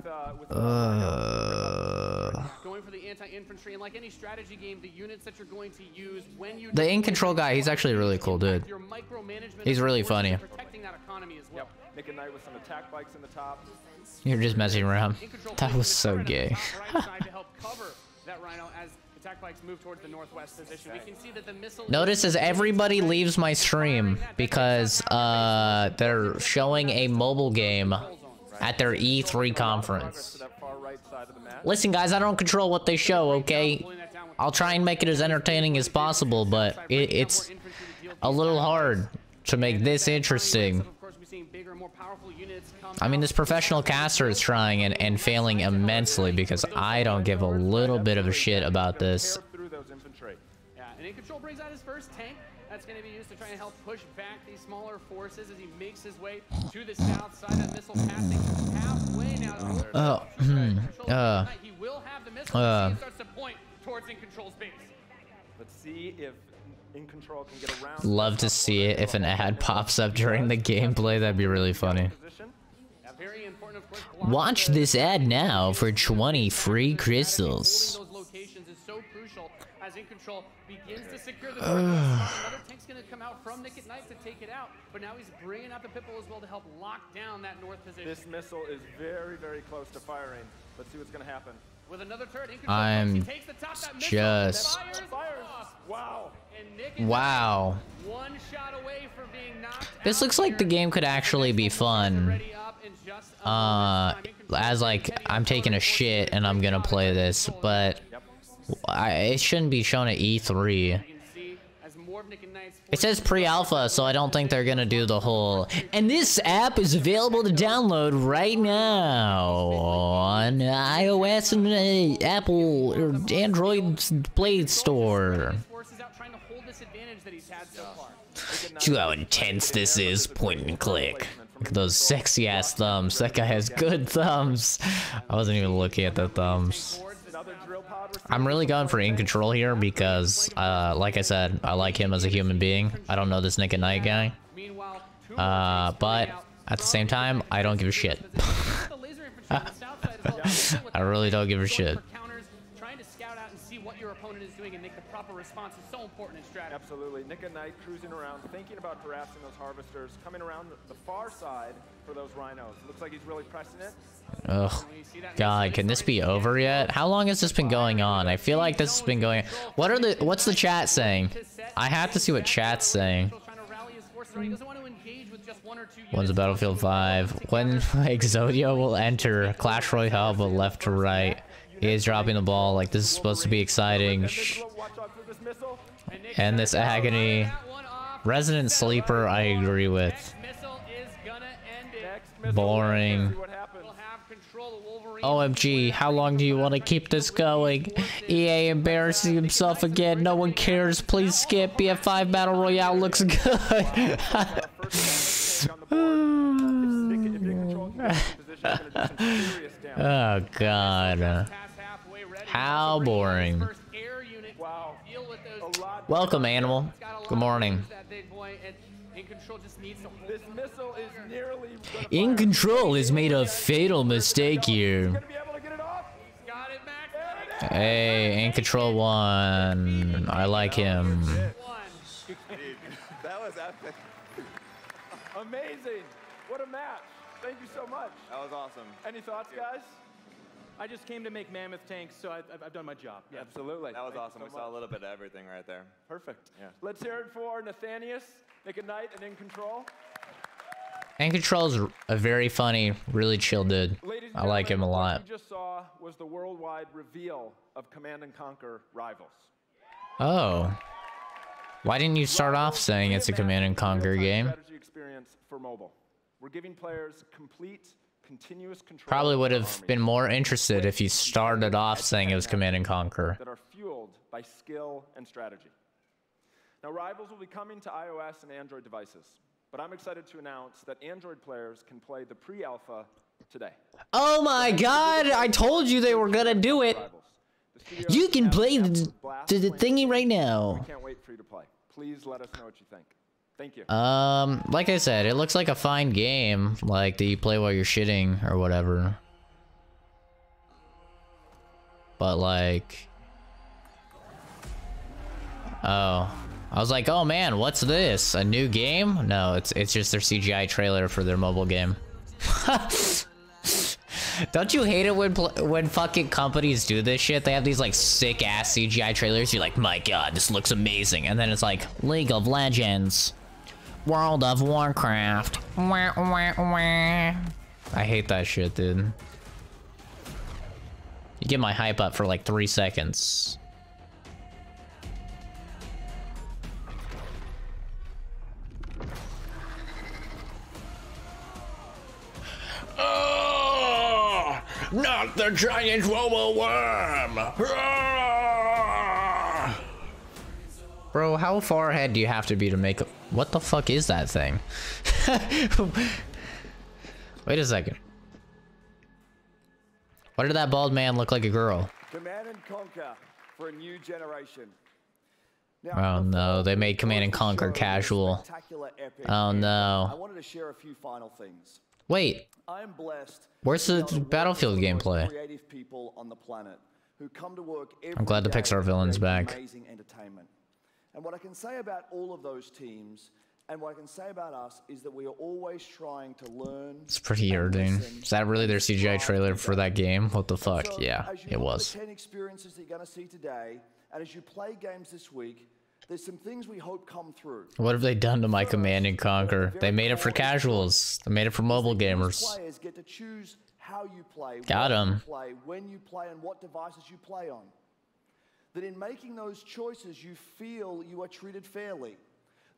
going for the anti-infantry, and like any strategy game, the units that you're going to use when you The In Control guy, he's actually really cool, dude. He's really funny. Protecting that economy as well. Yep. Nick and Knight with some attack bikes in the top. You're just messing around. That was so gay. Right side to help cover that Rhino as attack bikes move towards the northwest position. We can see that the missile Notice as everybody leaves my stream because they're showing a mobile game at their E3 conference. Listen, guys, I don't control what they show, okay? I'll try and make it as entertaining as possible, but it's a little hard to make this interesting. I mean, this professional caster is trying and failing immensely because I don't give a little bit of a shit about this. Yeah, and In Control brings out his first tank. That's going to be used to try and help push back these smaller forces as he makes his way to the south side. That missile passing halfway now. He will have the missile. He starts to point towards In Control's base. Let's see if In Control can get around. Love to see it if an ad pops up during the gameplay. That'd be really funny. Watch this ad now for 20 free crystals. Those locations is so crucial as In Control begins to secure the another tank's going to come out from Nick at Night to take it out, but now he's bringing out the Pitbull as well to help lock down that north position. This missile is very, very close to firing. Let's see what's going to happen. With another turret, In Control, I'm takes the top, that just wow. wow. One shot away from being knocked This looks like the game could actually be fun. As like I'm taking a shit and I'm gonna play this, but it shouldn't be shown at E3. It says pre-alpha, so I don't think they're gonna do the whole. And this app is available to download right now on iOS and Apple or Android Play Store. See how intense this is. Point and click. Look at those sexy ass thumbs. That guy has good thumbs. I wasn't even looking at the thumbs. I'm really going for In Control here because, like I said, I like him as a human being. I don't know this Nick at Night guy. But at the same time, I don't give a shit. I really don't give a shit. Trying to scout out and see what your opponent is doing and make the proper response is so important in strategy. Absolutely. Nick at Night cruising around, thinking about harassing those harvesters, coming around the far side for those rhinos. Looks like he's really pressing it. Ugh. God, can this be over yet? How long has this been going on? I feel like this has been going. What's the chat saying? I have to see what chat's saying. When's Battlefield 5? When Exodia will enter Clash Royale, but left to right. He is dropping the ball. Like, this is supposed to be exciting. And this agony. Resident Sleeper, I agree with. Boring. OMG, how long do you want to keep this going? EA embarrassing himself again. No one cares. Please skip. BF5 Battle Royale looks good. Oh, God. How boring. Welcome, Animal. Good morning. In Control is made a fatal mistake here. Hey, In Control 1. I like him. That was epic. Amazing. What a match. Thank you so much. That was awesome. Any thoughts, guys? I just came to make mammoth tanks, so I've done my job. Yeah. Absolutely. That was awesome. We saw a little bit of everything right there. Perfect. Yeah. Let's hear it for Nathanius, Nick at Night, and In Control. In Control's a very funny, really chill dude. I like him a lot. What you just saw was the worldwide reveal of Command & Conquer Rivals. Oh. Why didn't you start off saying it's a Command & Conquer game? Strategy experience for mobile. We're giving players complete, continuous control. Probably would have been more interested if you started off saying it was Command & Conquer. That are fueled by skill and strategy. Now, Rivals will be coming to iOS and Android devices. But I'm excited to announce that Android players can play the pre-alpha today. Oh my God! I told you they were gonna do it. You can play the thingy right now. We can't wait for you to play. Please let us know what you think. Thank you. Like I said, it looks like a fine game, like that you play while you're shitting or whatever. but like, oh, I was like, oh man, what's this? A new game? No, it's just their CGI trailer for their mobile game. Don't you hate it when fucking companies do this shit? They have these like sick ass CGI trailers. You're like, my god, this looks amazing, and then it's like League of Legends, World of Warcraft. Wah, wah, wah. I hate that shit, dude. You get my hype up for like 3 seconds. Oh, not the giant robo worm! Ah! Bro, how far ahead do you have to be to make a— what the fuck is that thing? Wait a second. Why did that bald man look like a girl? Command and Conquer for a new generation. Oh no, they made Command and Conquer casual. Oh no. I wanted to share a few final things. Wait. I'm blessed. Where's the Battlefield gameplay? Creative people on the planet who come to work every I'm glad the day Pixar villain's to create back. Amazing entertainment. And what I can say about all of those teams, and what I can say about us, is that we are always trying to learn. It's pretty irritating. Is that really their CGI trailer for that game? What the fuck? So, yeah, it was. The 10 experiences that you're going to see today, and as you play games this week, there's some things we hope come through. What have they done to my Command and Conquer? They made it for casuals. They made it for mobile gamers. Players get to choose how you play, Got him. play, when you play, and what devices you play on. That in making those choices, you feel you are treated fairly.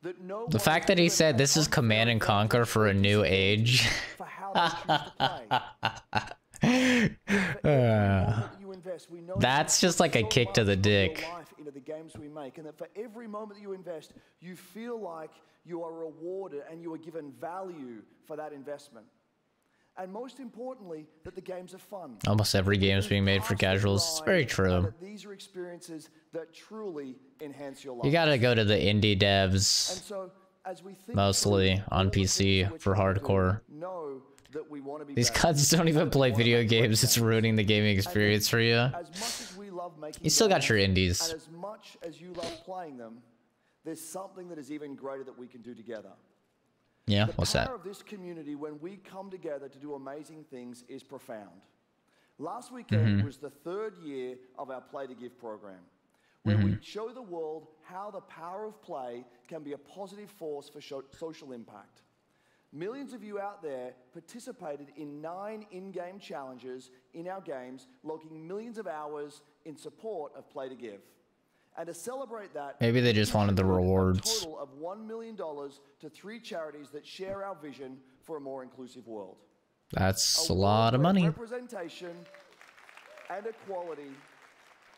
That no The fact that he said this is Command and Conquer for a new age. That's just like a kick to the dick. Into the games we make, and that for every moment that you invest, you feel like you are rewarded and you are given value for that investment. And most importantly, that the games are fun. Almost every game is being made for casuals. It's very true. These are experiences that truly enhance your life. You gotta go to the indie devs. And so, as we think Mostly on PC for hardcore. These cuts don't even play video games. It's ruining the gaming experience for you. You still got your indies. And as much as you love playing them, there's something that is even greater that we can do together. Yeah, what's that? The power of this community when we come together to do amazing things is profound. Last weekend was the 3rd year of our Play to Give program, where we show the world how the power of play can be a positive force for social impact. Millions of you out there participated in 9 in-game challenges in our games, logging millions of hours in support of Play to Give. And to celebrate that, maybe they just wanted the rewards. A total of $1 million to 3 charities that share our vision for a more inclusive world. That's a lot of money. Representation and equality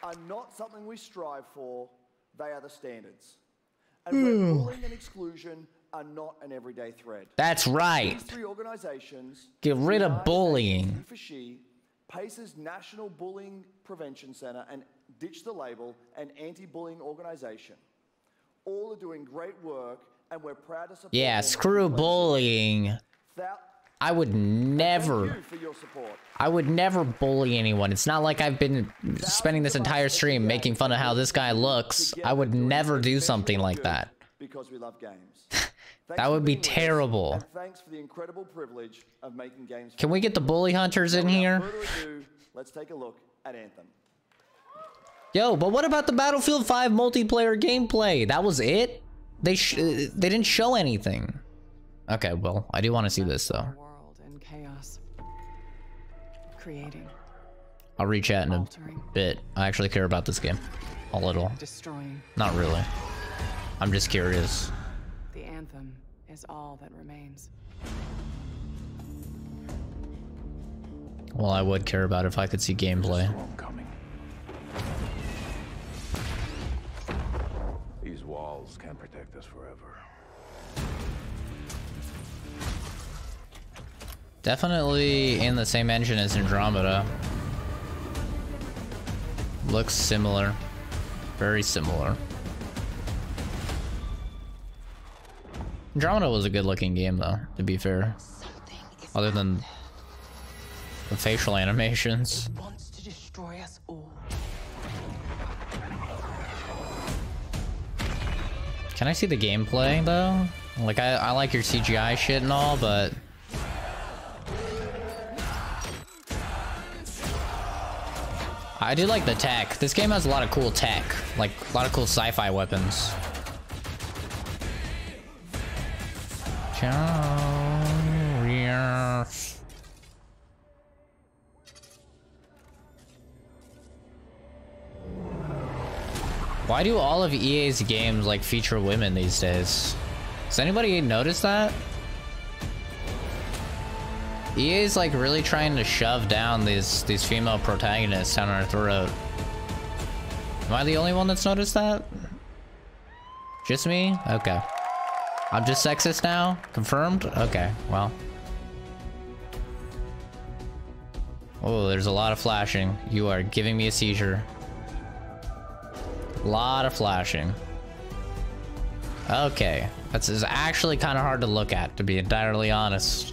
are not something we strive for, they are the standards. And where bullying and exclusion are not an everyday thread. That's right. These 3 organizations, get rid of bullying. PACE's National Bullying Prevention Center, and Ditch the Label, an anti-bullying organization, all are doing great work, and we're proud to support. Yeah, screw bullying. I would never. I would never bully anyone. It's not like I've been spending this entire stream making fun of how this guy looks. I would never do something like that. Because we love games. That would be terrible. Thanks for the incredible privilege of making games. Can we get the bully hunters in here? Let's take a look at Anthem. Yo, but what about the Battlefield 5 multiplayer gameplay? That was it? They didn't show anything. Okay, well, I do want to see this though. World in chaos. Creating. I'll re-chat in a bit. I actually care about this game. A little. Destroying. Not really. I'm just curious. The anthem is all that remains. Well, I would care about it if I could see gameplay. These walls can't protect us forever. Definitely in the same engine as Andromeda. Looks similar. Very similar. Andromeda was a good looking game though, to be fair. Other than the facial animations. It wants to destroy us all. Can I see the gameplay though? Like I like your CGI shit and all, but I do like the tech. This game has a lot of cool tech, like a lot of cool sci-fi weapons. Why do all of EA's games like feature women these days? Does anybody notice that? EA's like really trying to shove down these female protagonists down our throat. Am I the only one that's noticed that? Just me? Okay. I'm just sexist now? Confirmed? Okay, well. Oh, there's a lot of flashing. You are giving me a seizure. Lot of flashing. Okay, that's is actually kind of hard to look at, to be entirely honest.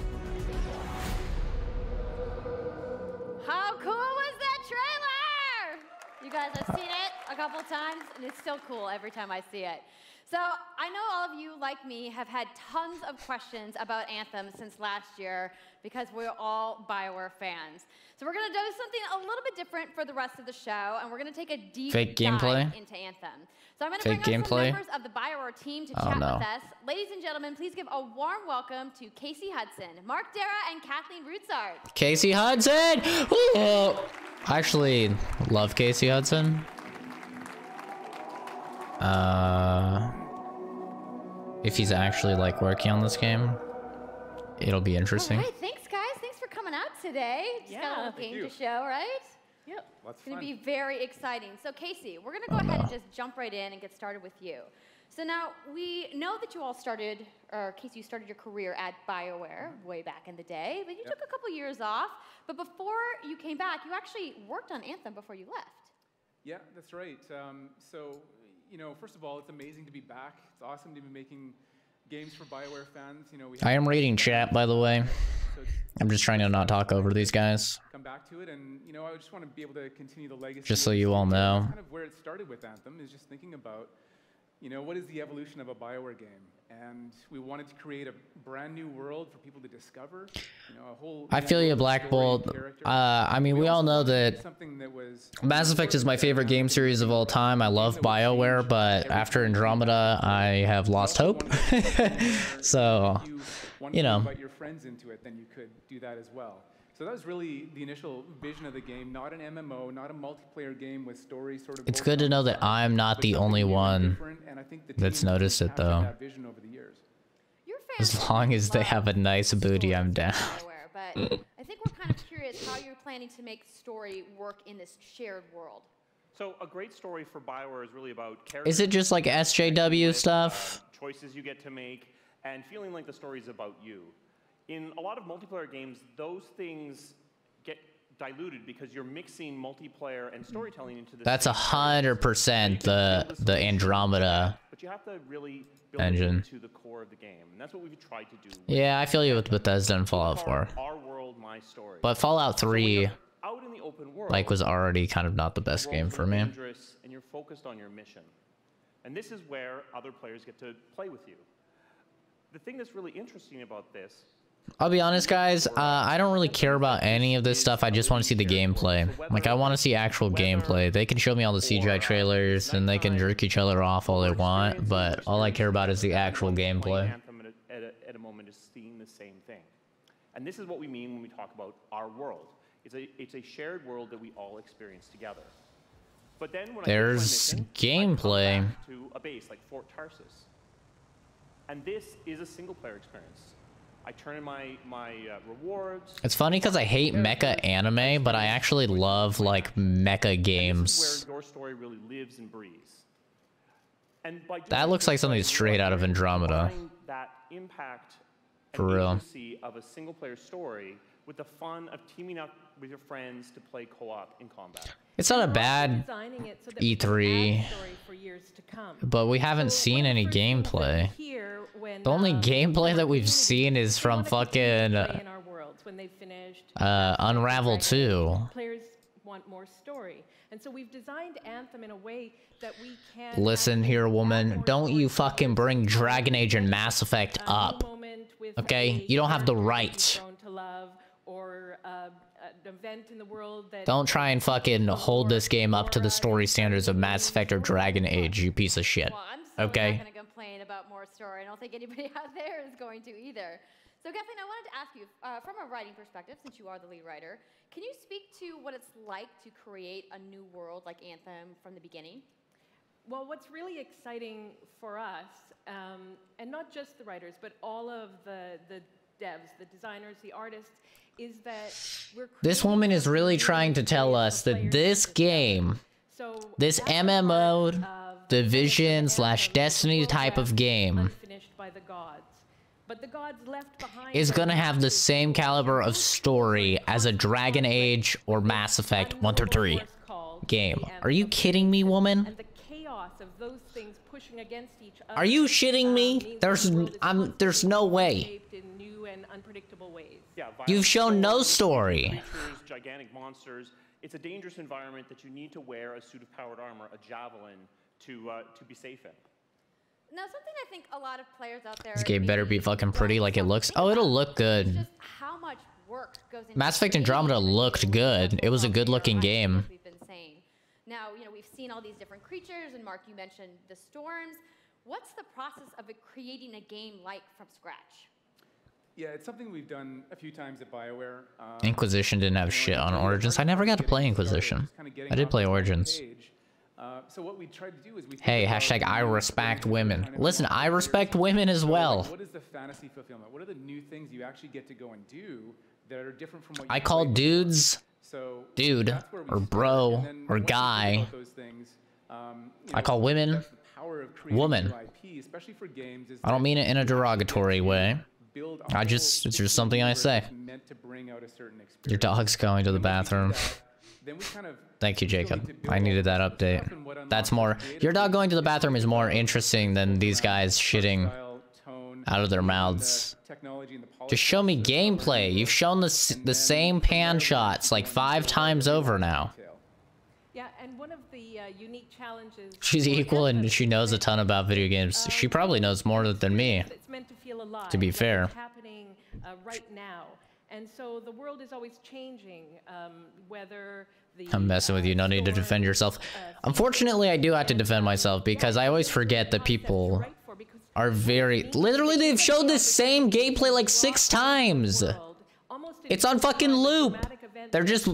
How cool was that trailer? You guys have seen it a couple times, and it's still cool every time I see it. So I know all of you, like me, have had tons of questions about Anthem since last year because we're all BioWare fans. So we're gonna do something a little bit different for the rest of the show, and we're gonna take a deep dive into Anthem. So I'm gonna bring up some members of the BioWare team to chat with us. Ladies and gentlemen, please give a warm welcome to Casey Hudson, Mark Dara, and Kathleen Rutzart. Casey Hudson! Ooh. I actually love Casey Hudson. If he's actually like working on this game, it'll be interesting. All right, thanks guys. Thanks for coming out today. Just got a little game to show, right? Yep. It's gonna be very exciting. So Casey, we're gonna go ahead and just jump right in and get started with you. So now we know that you all started, or Casey, you started your career at BioWare way back in the day, but you took a couple years off. But before you came back, you actually worked on Anthem before you left. Yeah, that's right. So, you know, first of all, it's amazing to be back. It's awesome to be making games for BioWare fans. You know, I am reading chat, by the way. I'm just trying to not talk over these guys. Come back to it, and you know, I just want to be able to continue the legacy. Just so you all know. Kind of where it started with Anthem is just thinking about, you know, what is the evolution of a BioWare game? And we wanted to create a brand new world for people to discover. You know, a whole. I feel you, Black Bolt. I mean, we all know that Mass Effect is my favorite game series of all time. I love BioWare, but after Andromeda, I have lost hope. So, you know. Invite your friends into it, then you could do that as well. So that was really the initial vision of the game, not an MMO, not a multiplayer game with story sort of. It's good to know that I'm not the only one that's noticed it, though. As long as they have a nice booty, I'm down. But I think we're kind of curious how you're planning to make story work in this shared world. So a great story for BioWare is really about characters. Is it just like SJW stuff? Choices you get to make, and feeling like the story is about you. In a lot of multiplayer games, those things get diluted because you're mixing multiplayer and storytelling into the. That's 100% the Andromeda but you have to really build engine it into the core of the game, and that's what we've tried to do. Yeah, I feel you with Bethesda and Fallout 4. Our world, my story. But Fallout 3, out in the open world, like, was already kind of not the best game for me. And you're focused on your mission, and this is where other players get to play with you. The thing that's really interesting about this. I'll be honest, guys, I don't really care about any of this stuff. I just want to see the gameplay. Like, I want to see actual gameplay. They can show me all the CGI trailers, and they can jerk each other off all they want, but all I care about is the actual gameplay. At a moment is seeing the same thing. And this is what we mean when we talk about our world. It's a shared world that we all experience together. But then when there's gameplay. I come back to a base like Fort Tarsus. And this is a single-player experience. I turn in my rewards. It's funny because I hate mecha anime, but I actually love like mecha games. This is where your story really lives and breathes. And by that looks like something straight out of Andromeda. That impact for real of a single-player story with the fun of teaming up with your friends to play co-op in combat. It's not a bad E3, but we haven't seen any gameplay. The only gameplay that we've seen is from fucking Unravel 2. Players want more story. And so we've designed Anthem in a way that we can... Listen here, woman. Don't you fucking bring Dragon Age and Mass Effect up. Okay? You don't have the right. Or an event in the world that... Don't try and fucking hold this game up to the story standards of Mass Effect or Dragon Age, you piece of shit. Well, I'm so okay? not going to complain about more story. I don't think anybody out there is going to either. So Kathleen, I wanted to ask you, from a writing perspective, since you are the lead writer, can you speak to what it's like to create a new world like Anthem from the beginning? Well, what's really exciting for us, and not just the writers, but all of the devs, the designers, the artists, is that we're... This woman is really trying to tell us that this game, this MMO, Division / Destiny type of game, is gonna have the same caliber of story as a Dragon Age or Mass Effect 1 through 3 game. Are you kidding me, woman? And the chaos of those things pushing against each other. Are you shitting me? There's no way. In new and unpredictable ways. Yeah, you've shown no story. Creatures, gigantic monsters. It's a dangerous environment that you need to wear a suit of powered armor, a javelin, to be safe in. Now, something I think a lot of players out there... This game better be fucking pretty like it looks. Oh, it'll look good. Just how much work goes into Mass Effect Andromeda looked good. It was a good-looking game. We've been saying. Now, you know, we've seen all these different creatures, and Mark, you mentioned the storms. What's the process of creating a game like from scratch? Yeah, it's something we've done a few times at BioWare. Inquisition didn't have shit on Origins. I never got to play Inquisition. I did play Origins. So what we tried to do is we... Hey, hashtag I respect women. Listen, I respect women as well. What is the fantasy fulfillment? What are the new things you actually get to go and do that are different from what you... I call dudes dude, or bro, or guy. I call women woman. I don't mean it in a derogatory way. It's just something I say. Your dog's going to the bathroom. Thank you, Jacob. I needed that update. That's more... Your dog going to the bathroom is more interesting than these guys shitting out of their mouths. Just show me gameplay. You've shown the same pan shots like 5 times over now. Yeah, and one of the unique challenges... She's equal and she knows a ton about video games. She probably knows more than me, it's meant to feel alive, to be fair. It's happening right now. And so the world is always changing, whether the... I'm messing with you, no need to defend yourself. Unfortunately, I do have to defend myself because I always forget that people are very... Literally, they've showed this same gameplay like 6 times. It's on fucking loop. They're just... Show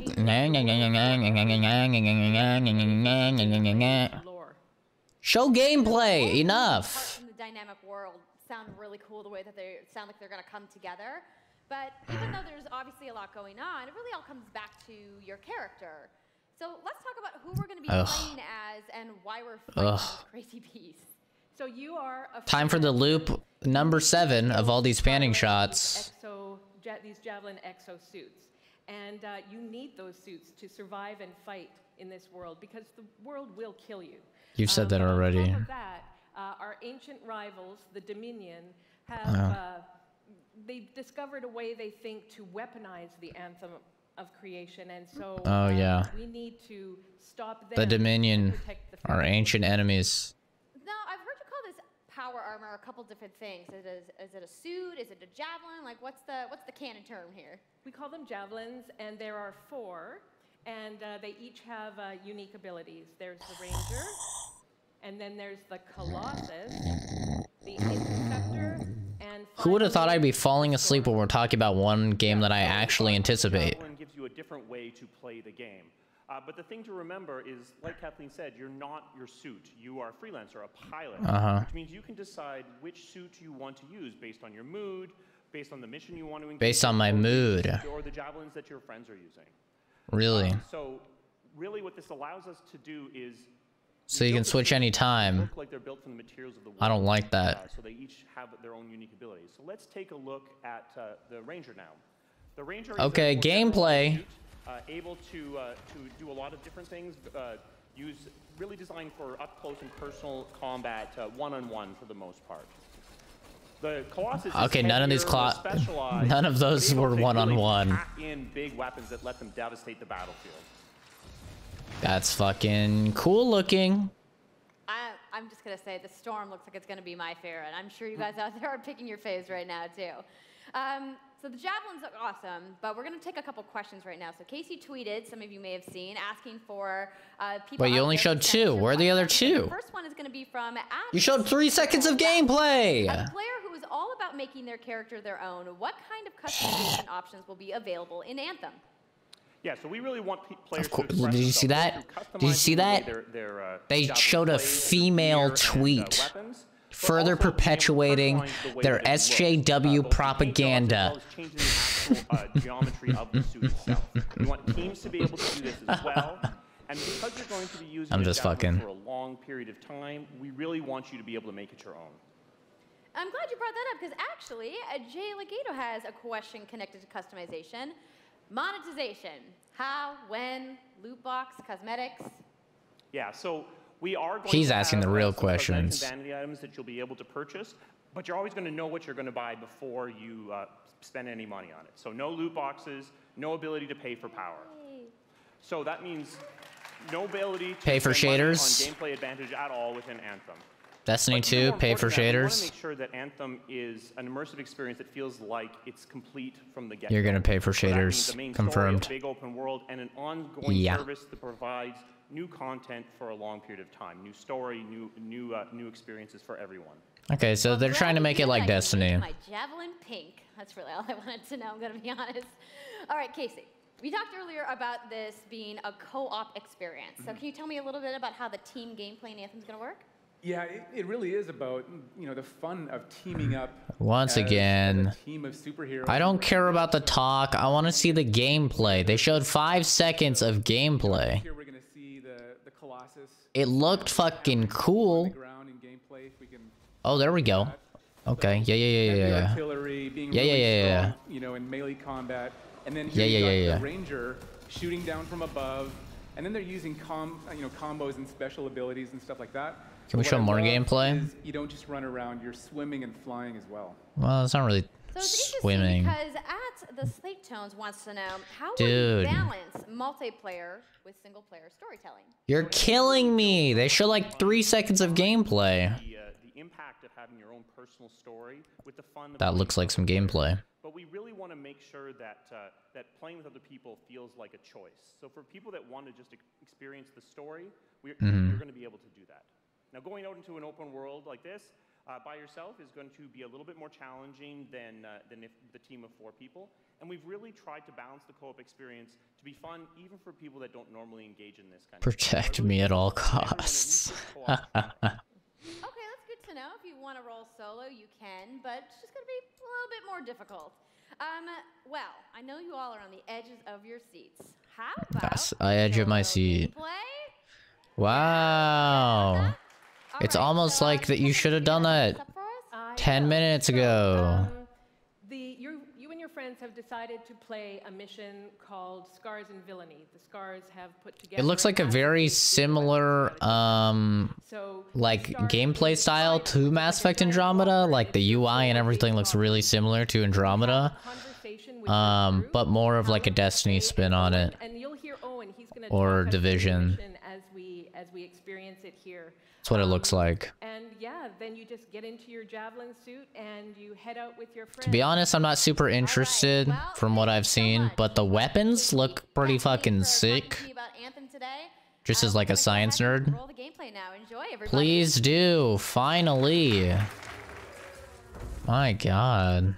gameplay, enough. The dynamic world sound really cool, the way that they sound like they're gonna come together. But even though there's obviously a lot going on, it really all comes back to your character. So let's talk about who we're going to be playing as and why we're fighting this crazy beast. So you are a time for the loop number 7 of all these panning shots. These Javelin exo suits. And you need those suits to survive and fight in this world because the world will kill you. You've said that already. On top of that, our ancient rivals, the Dominion, have... they've discovered a way, they think, to weaponize the Anthem of creation, and so we need to stop them. The Dominion are ancient enemies. Now, I've heard you call this power armor a couple different things. Is it a suit? Is it a javelin? Like, what's the canon term here? We call them javelins, and there are 4, and they each have unique abilities. There's the Ranger, and then there's the Colossus, the Interceptor, and who would have thought I'd be falling asleep when we're talking about one game that I actually anticipate? Javelin gives you a different way to play the game. But the thing to remember is, like Kathleen said, you're not your suit. You are a freelancer, a pilot, which means you can decide which suit you want to use based on your mood, based on the mission you want to engage. Based on my mood. Or the javelins that your friends are using. Really? So really what this allows us to do is... So you can switch any time. Like they're built from the materials of the world. I don't like that. So they each have their own unique abilities. So let's take a look at the Ranger now. The Ranger is gameplay. Able to do a lot of different things. Really designed for up close and personal combat, one-on-one for the most part. The Colossus. Okay, none of those were one-on-one. In big weapons that let them devastate the battlefield. That's fucking cool looking. I'm just gonna say the storm looks like it's gonna be my favorite. I'm sure you guys out there are picking your faves right now too. So the javelins look awesome, but we're gonna take a couple questions right now. So Casey tweeted, some of you may have seen, asking for people. Wait, you only showed 2. Where are the other 2? The first one is gonna be from You showed 3 seconds of gameplay. A player who is all about making their character their own. What kind of customization options will be available in Anthem? Yeah, so we really want players to express. Did you see that? Did you see that? They showed a female tweet further perpetuating their SJW propaganda. Geometry of the suit itself. We want teams to be able to do this as well. And because you're going to be using it for a long period of time, we really want you to be able to make it your own. I'm glad you brought that up, because actually, Jay Legato has a question connected to customization. Monetization. How, when, loot box, cosmetics? Yeah, so we are going He's to asking have the real questions. Vanity items that you'll be able to purchase, but you're always going to know what you're going to buy before you spend any money on it. So no loot boxes, no ability to pay for power. So that means no ability to pay for shaders on gameplay advantage at all within Anthem. Destiny 2, pay for shaders. We want to make sure that Anthem is an immersive experience that feels like it's complete from the get-go. You're gonna pay for shaders. Confirmed. Story, a big open world, and an ongoing service that provides new content for a long period of time. New story, new experiences for everyone. Okay, so they're trying to make it like Destiny. My javelin pink. That's really all I wanted to know, I'm gonna be honest. All right, Casey. We talked earlier about this being a co-op experience. So can you tell me a little bit about how the team gameplay in Anthem's gonna work? Yeah, it really is about, the fun of teaming up. Once again, a team of superheroes. I don't care about the talk. I want to see the gameplay. They showed 5 seconds of gameplay. Here we're gonna see the Colossus. It looked fucking cool. Oh, there we go. Okay. Yeah. Artillery being really strong, in melee combat, and then here the Ranger shooting down from above, and then they're using combos and special abilities and stuff like that. Can we show more gameplay? You don't just run around, you're swimming and flying as well. Well, it's not really swimming. Because at the Slate Tones wants to know, how would you balance multiplayer with single-player storytelling? You're killing me! They show like 3 seconds of gameplay. The impact of having your own personal story with the fun of that looks like some gameplay. But we really want to make sure that that playing with other people feels like a choice. So for people that want to just experience the story, you're going to be able to do that. Now, going out into an open world like this by yourself is going to be a little bit more challenging than if the team of 4 people. And we've really tried to balance the co-op experience to be fun, even for people that don't normally engage in this kind of Protect me at all costs. Okay, that's good to know. If you want to roll solo, you can, but it's just going to be a little bit more difficult. Well, I know you all are on the edges of your seats. How about I edge of my seat. Wow. It's almost like that you should have done that 10 minutes ago. You and your friends have decided to play a mission called Scars and Villainy. The Scars have put together. It looks like a very similar, like gameplay style to Mass Effect Andromeda. Like the UI and everything looks really similar to Andromeda, but more of like a Destiny spin on it, or Division. As we experience it here. That's what it looks like. And yeah, then you just get into your javelin suit and you head out with your friends. To be honest, I'm not super interested from what I've seen, but the weapons look pretty fucking sick. Just as like a science nerd. Please do, finally. My God.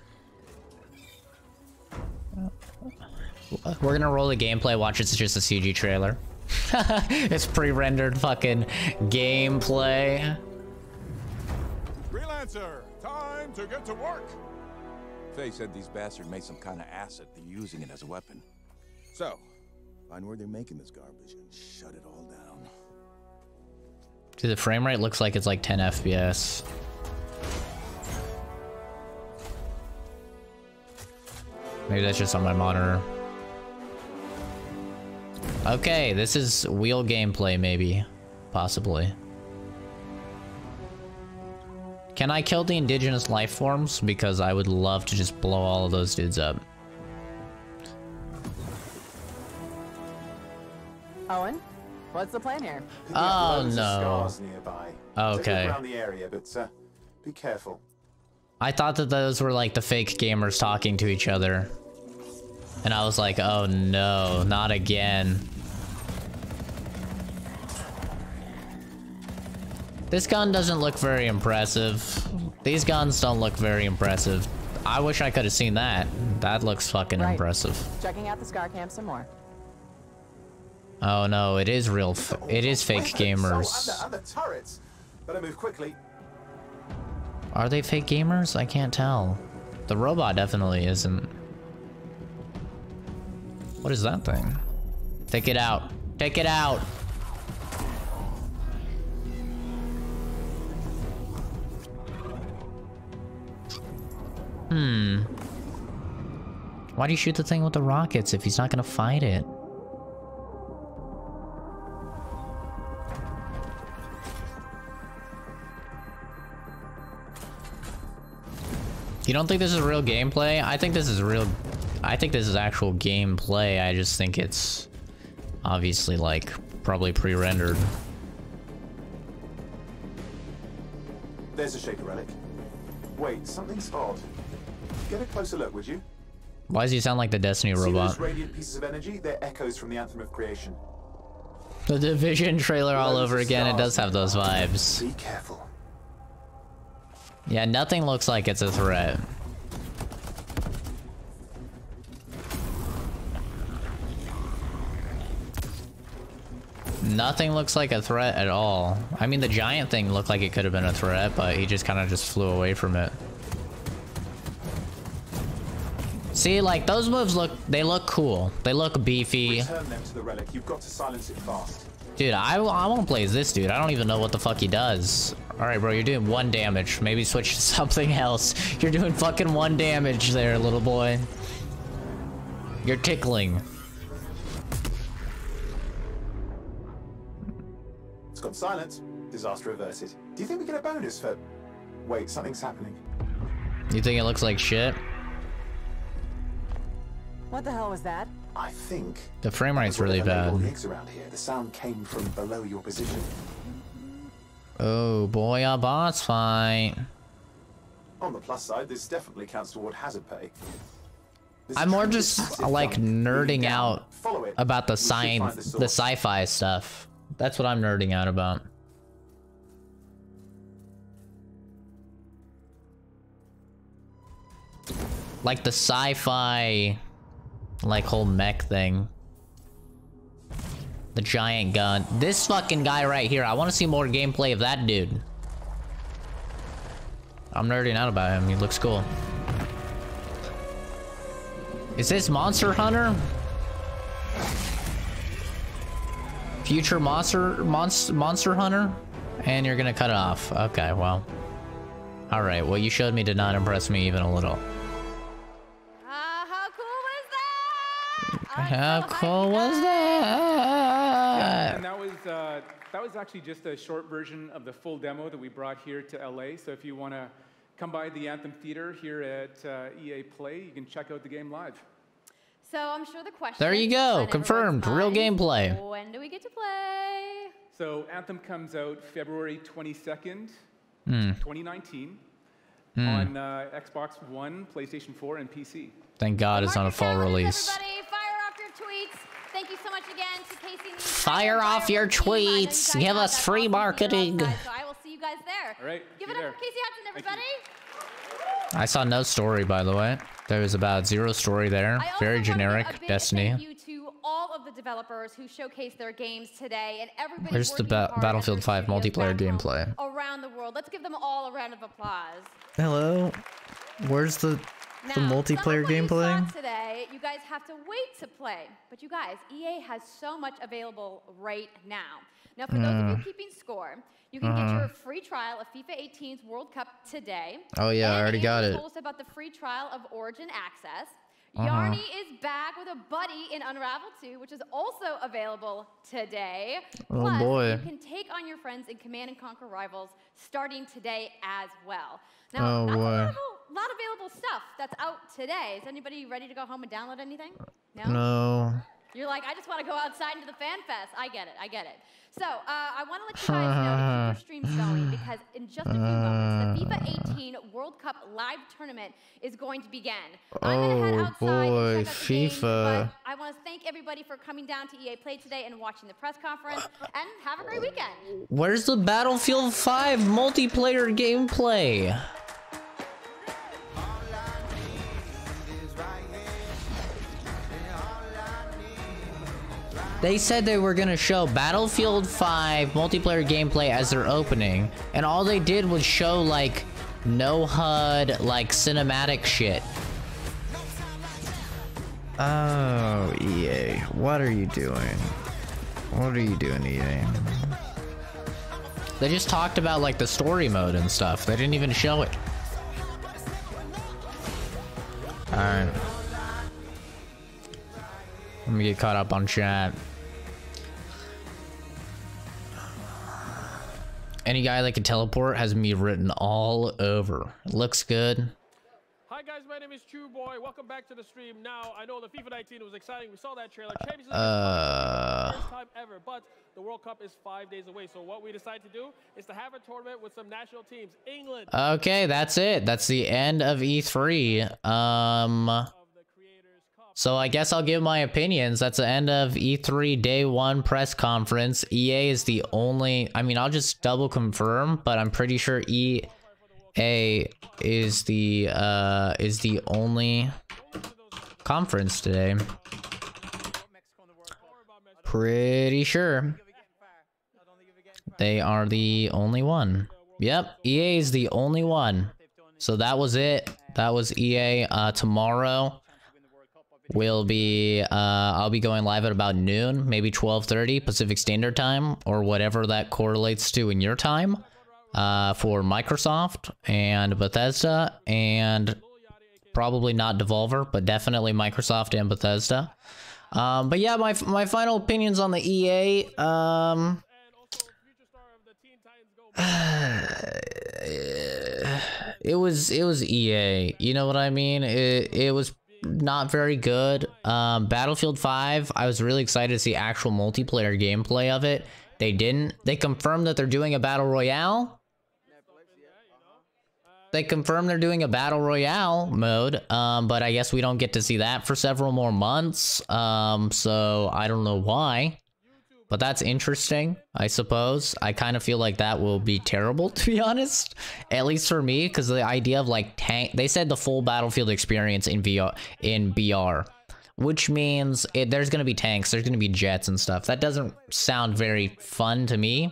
We're gonna roll the gameplay, watch it's just a CG trailer. It's pre-rendered fucking gameplay. Freelancer, time to get to work. Faye said these bastards made some kind of acid. They're using it as a weapon. So, find where they're making this garbage and shut it all down. Dude, the frame rate looks like it's like 10 FPS. Maybe that's just on my monitor. Okay, this is wheel gameplay, maybe. Possibly. Can I kill the indigenous life forms? Because I would love to just blow all of those dudes up. Owen, What's the plan here? Oh no. Okay. Around the area, but be careful. I thought that those were like the fake gamers talking to each other. And I was like, oh no, not again. This gun doesn't look very impressive. These guns don't look very impressive. I wish I could have seen that. That looks fucking impressive. Checking out the Scar Camp some more. Oh no, it is real. It is fake gamers. And the turrets. Better move quickly. Are they fake gamers? I can't tell. The robot definitely isn't. What is that thing? Take it out. Take it out. Why do you shoot the thing with the rockets if he's not gonna fight it? You don't think this is real gameplay? I think this is real. I think this is actual gameplay. I just think it's obviously like probably pre-rendered. There's a Shaper relic. Wait, something's odd. Get a closer look, would you? Why does he sound like the Destiny robot? See those radiant pieces of energy? They're echoes from the Anthem of Creation. The Division trailer all over again. It does have those vibes. Be careful. Yeah, nothing looks like it's a threat. Nothing looks like a threat at all. I mean, the giant thing looked like it could have been a threat, but he just kind of just flew away from it. See, like, those moves they look cool. They look beefy. Return them to the relic. You've got to silence it fast. Dude, I want to play as this dude. I don't even know what the fuck he does. All right, bro, you're doing 1 damage. Maybe switch to something else. You're doing fucking 1 damage there, little boy. You're tickling. It's gone silent. Disaster averted. Do you think we get a bonus for... Wait, something's happening. You think it looks like shit? What the hell was that? I think... The frame rate's really bad. Around here. The sound came from below your position. Oh boy, a boss fight. On the plus side, this definitely counts toward hazard pay. I'm more just like nerding out about the science, the sci-fi stuff. That's what I'm nerding out about. Like the sci-fi, like whole mech thing. The giant gun. This fucking guy right here. I want to see more gameplay of that dude. I'm nerding out about him. He looks cool. Is this Monster Hunter? Future Monster Hunter? And you're gonna cut it off. Okay, well. Alright, what you showed me did not impress me even a little. How cool was that? How cool was that? Yeah, and that was actually just a short version of the full demo that we brought here to LA. So if you want to come by the Anthem Theater here at EA Play, you can check out the game live. So I'm sure the question. There you go, confirmed, real gameplay. When do we get to play? So Anthem comes out February 22nd, 2019, on Xbox One, PlayStation 4, and PC. Thank God it's not a fall release. Everybody, fire off your tweets. Thank you so much again to Casey. Fire off your tweets. Give us free marketing. So I will see you guys there. All right. Give it up for Casey Hudson, everybody. I saw no story, by the way. There was about 0 story there. Very generic Destiny. Thank you to all of the developers who showcased their games today, and everybody. Where's the Battlefield 5 multiplayer gameplay? Around the world. Let's give them all a round of applause. Hello. Where's the multiplayer gameplay? Today, you guys have to wait to play, but you guys, EA has so much available right now. Now, for those of you keeping score, you can get your free trial of FIFA 18's World Cup today. Oh yeah, I already got it. Told us about the free trial of Origin Access. Yarny is back with a buddy in Unravel 2, which is also available today. Oh Plus, boy. You can take on your friends in Command & Conquer Rivals starting today as well. Now, that's a lot of available stuff that's out today. Is anybody ready to go home and download anything? No. You're like, I just want to go outside into the fan fest. I get it. I get it. So I want to let you guys know to keep your streams going because in just a few moments, the FIFA 18 World Cup live tournament is going to begin. I'm going to head outside and check out the games, but I want to thank everybody for coming down to EA Play today and watching the press conference, and have a great weekend. Where's the Battlefield 5 multiplayer gameplay? They said they were gonna show Battlefield 5 multiplayer gameplay as their opening, and all they did was show like no HUD, like cinematic shit. Oh, EA, what are you doing? What are you doing, EA? They just talked about like the story mode and stuff. They didn't even show it. Alright. Let me get caught up on chat. Any guy that can teleport has me written all over. Looks good. Hi guys, my name is True Boy. Welcome back to the stream. Now, I know the FIFA 19 was exciting. We saw that trailer. Champions League is first time ever, but the World Cup is 5 days away. So what we decided to do is to have a tournament with some national teams. England. Okay, that's it. That's the end of E3. So I guess I'll give my opinions. That's the end of E3 Day 1 press conference. EA is the only... I mean, I'll just double confirm, but I'm pretty sure EA is the only conference today. Pretty sure. They are the only one. Yep, EA is the only one. So that was it. That was EA. Tomorrow will be I'll be going live at about noon, maybe 12:30 Pacific Standard Time, or whatever that correlates to in your time, for Microsoft and Bethesda, and probably not Devolver, but definitely Microsoft and Bethesda. But yeah, my final opinions on the EA. It was EA. You know what I mean? It was not very good. Battlefield 5, I was really excited to see actual multiplayer gameplay of it. They didn't. They confirmed that they're doing a battle royale. They confirmed they're doing a battle royale mode, but I guess we don't get to see that for several more months. So I don't know why, but that's interesting, I suppose. I kind of feel like that will be terrible, to be honest, at least for me, because the idea of like they said the full Battlefield experience in BR, which means there's going to be tanks, there's going to be jets and stuff. That doesn't sound very fun to me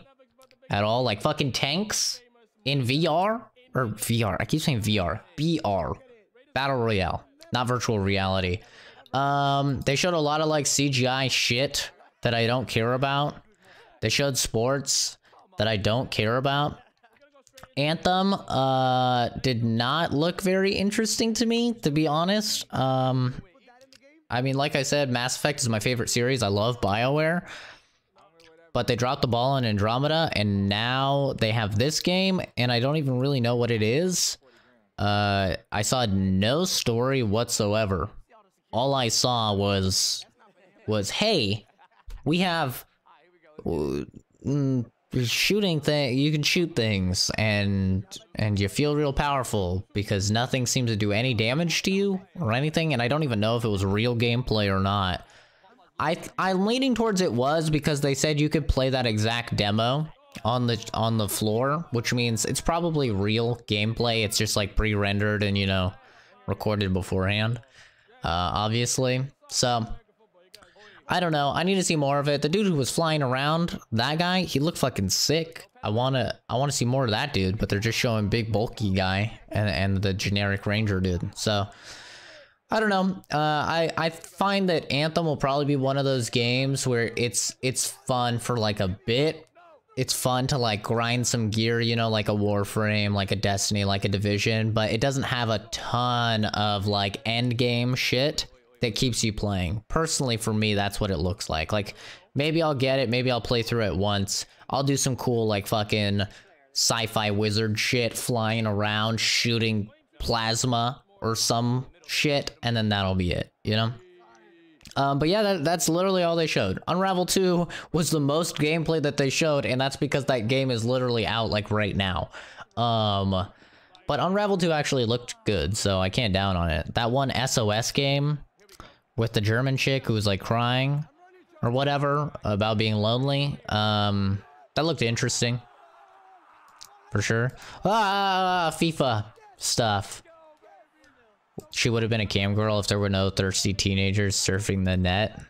at all. Like fucking tanks in VR. Or VR, I keep saying VR. BR. Battle Royale. Not virtual reality. They showed a lot of like CGI shit that I don't care about. They showed sports that I don't care about. Anthem did not look very interesting to me, to be honest. I mean, like I said, Mass Effect is my favorite series. I love BioWare. But they dropped the ball on Andromeda, and now they have this game, and I don't even really know what it is. I saw no story whatsoever. All I saw was hey, we have shooting thing. You can shoot things, and you feel real powerful because nothing seems to do any damage to you or anything. And I don't even know if it was real gameplay or not. I'm leaning towards it was, because they said you could play that exact demo on the floor, which means it's probably real gameplay. It's just like pre-rendered and, you know, recorded beforehand, obviously. So I don't know. I need to see more of it. The dude who was flying around, that guy, he looked fucking sick. I wanna see more of that dude, but they're just showing big bulky guy and the generic ranger dude. So I don't know. I find that Anthem will probably be one of those games where it's fun for like a bit. It's fun to like grind some gear, you know, like a Warframe, like a Destiny, like a Division, but it doesn't have a ton of like end game shit that keeps you playing. Personally, for me, that's what it looks like. Like maybe I'll get it, maybe I'll play through it once. I'll do some cool like fucking sci-fi wizard shit, flying around, shooting plasma or some shit, and then that'll be it, you know? But yeah, that's literally all they showed. Unravel 2 was the most gameplay that they showed, and that's because that game is literally out like right now. But Unravel 2 actually looked good, so I can't down on it. That one SOS game with the German chick who was like crying or whatever about being lonely, that looked interesting. For sure. FIFA stuff. She would have been a cam girl if there were no thirsty teenagers surfing the net.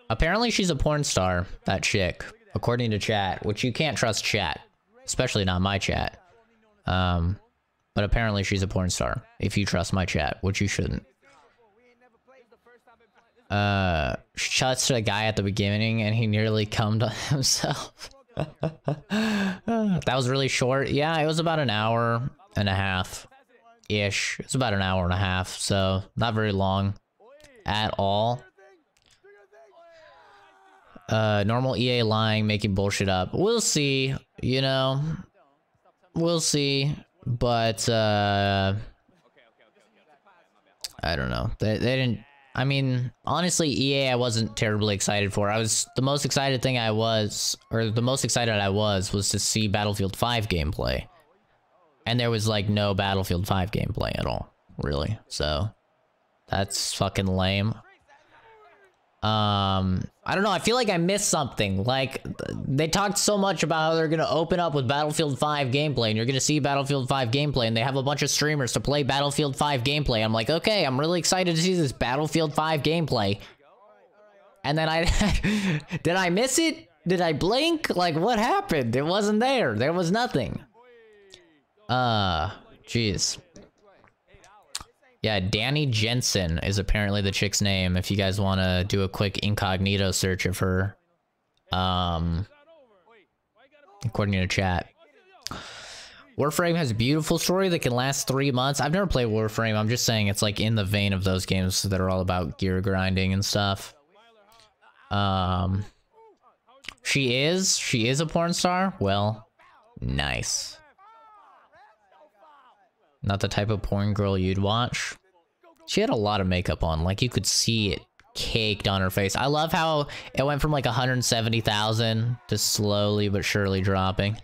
Apparently she's a porn star, that chick, according to chat, which you can't trust chat. Especially not my chat. But apparently she's a porn star, if you trust my chat, which you shouldn't. Shuts to a guy at the beginning and he nearly cummed on himself. That was really short. Yeah, it was about an hour and a half-ish. It's about an hour and a half, so not very long at all. Normal EA lying, making bullshit up. We'll see, you know. We'll see, but I don't know. They didn't. I mean, honestly, EA I wasn't terribly excited for. The most excited I was to see Battlefield 5 gameplay. And there was like no Battlefield 5 gameplay at all, really. So that's fucking lame. I don't know, I feel like I missed something. Like, they talked so much about how they're gonna open up with Battlefield 5 gameplay, and you're gonna see Battlefield 5 gameplay, and they have a bunch of streamers to play Battlefield 5 gameplay. I'm like, okay, I'm really excited to see this Battlefield 5 gameplay. And then did I miss it? Did I blink? Like, what happened? It wasn't there. There was nothing. Jeez. Yeah, Danny Jensen is apparently the chick's name, if you guys want to do a quick incognito search of her. According to chat. Warframe has a beautiful story that can last 3 months. I've never played Warframe, I'm just saying it's like in the vein of those games that are all about gear grinding and stuff. She is a porn star? Well, nice. Not the type of porn girl you'd watch. She had a lot of makeup on, like you could see it caked on her face. I love how it went from like 170,000 to slowly but surely dropping.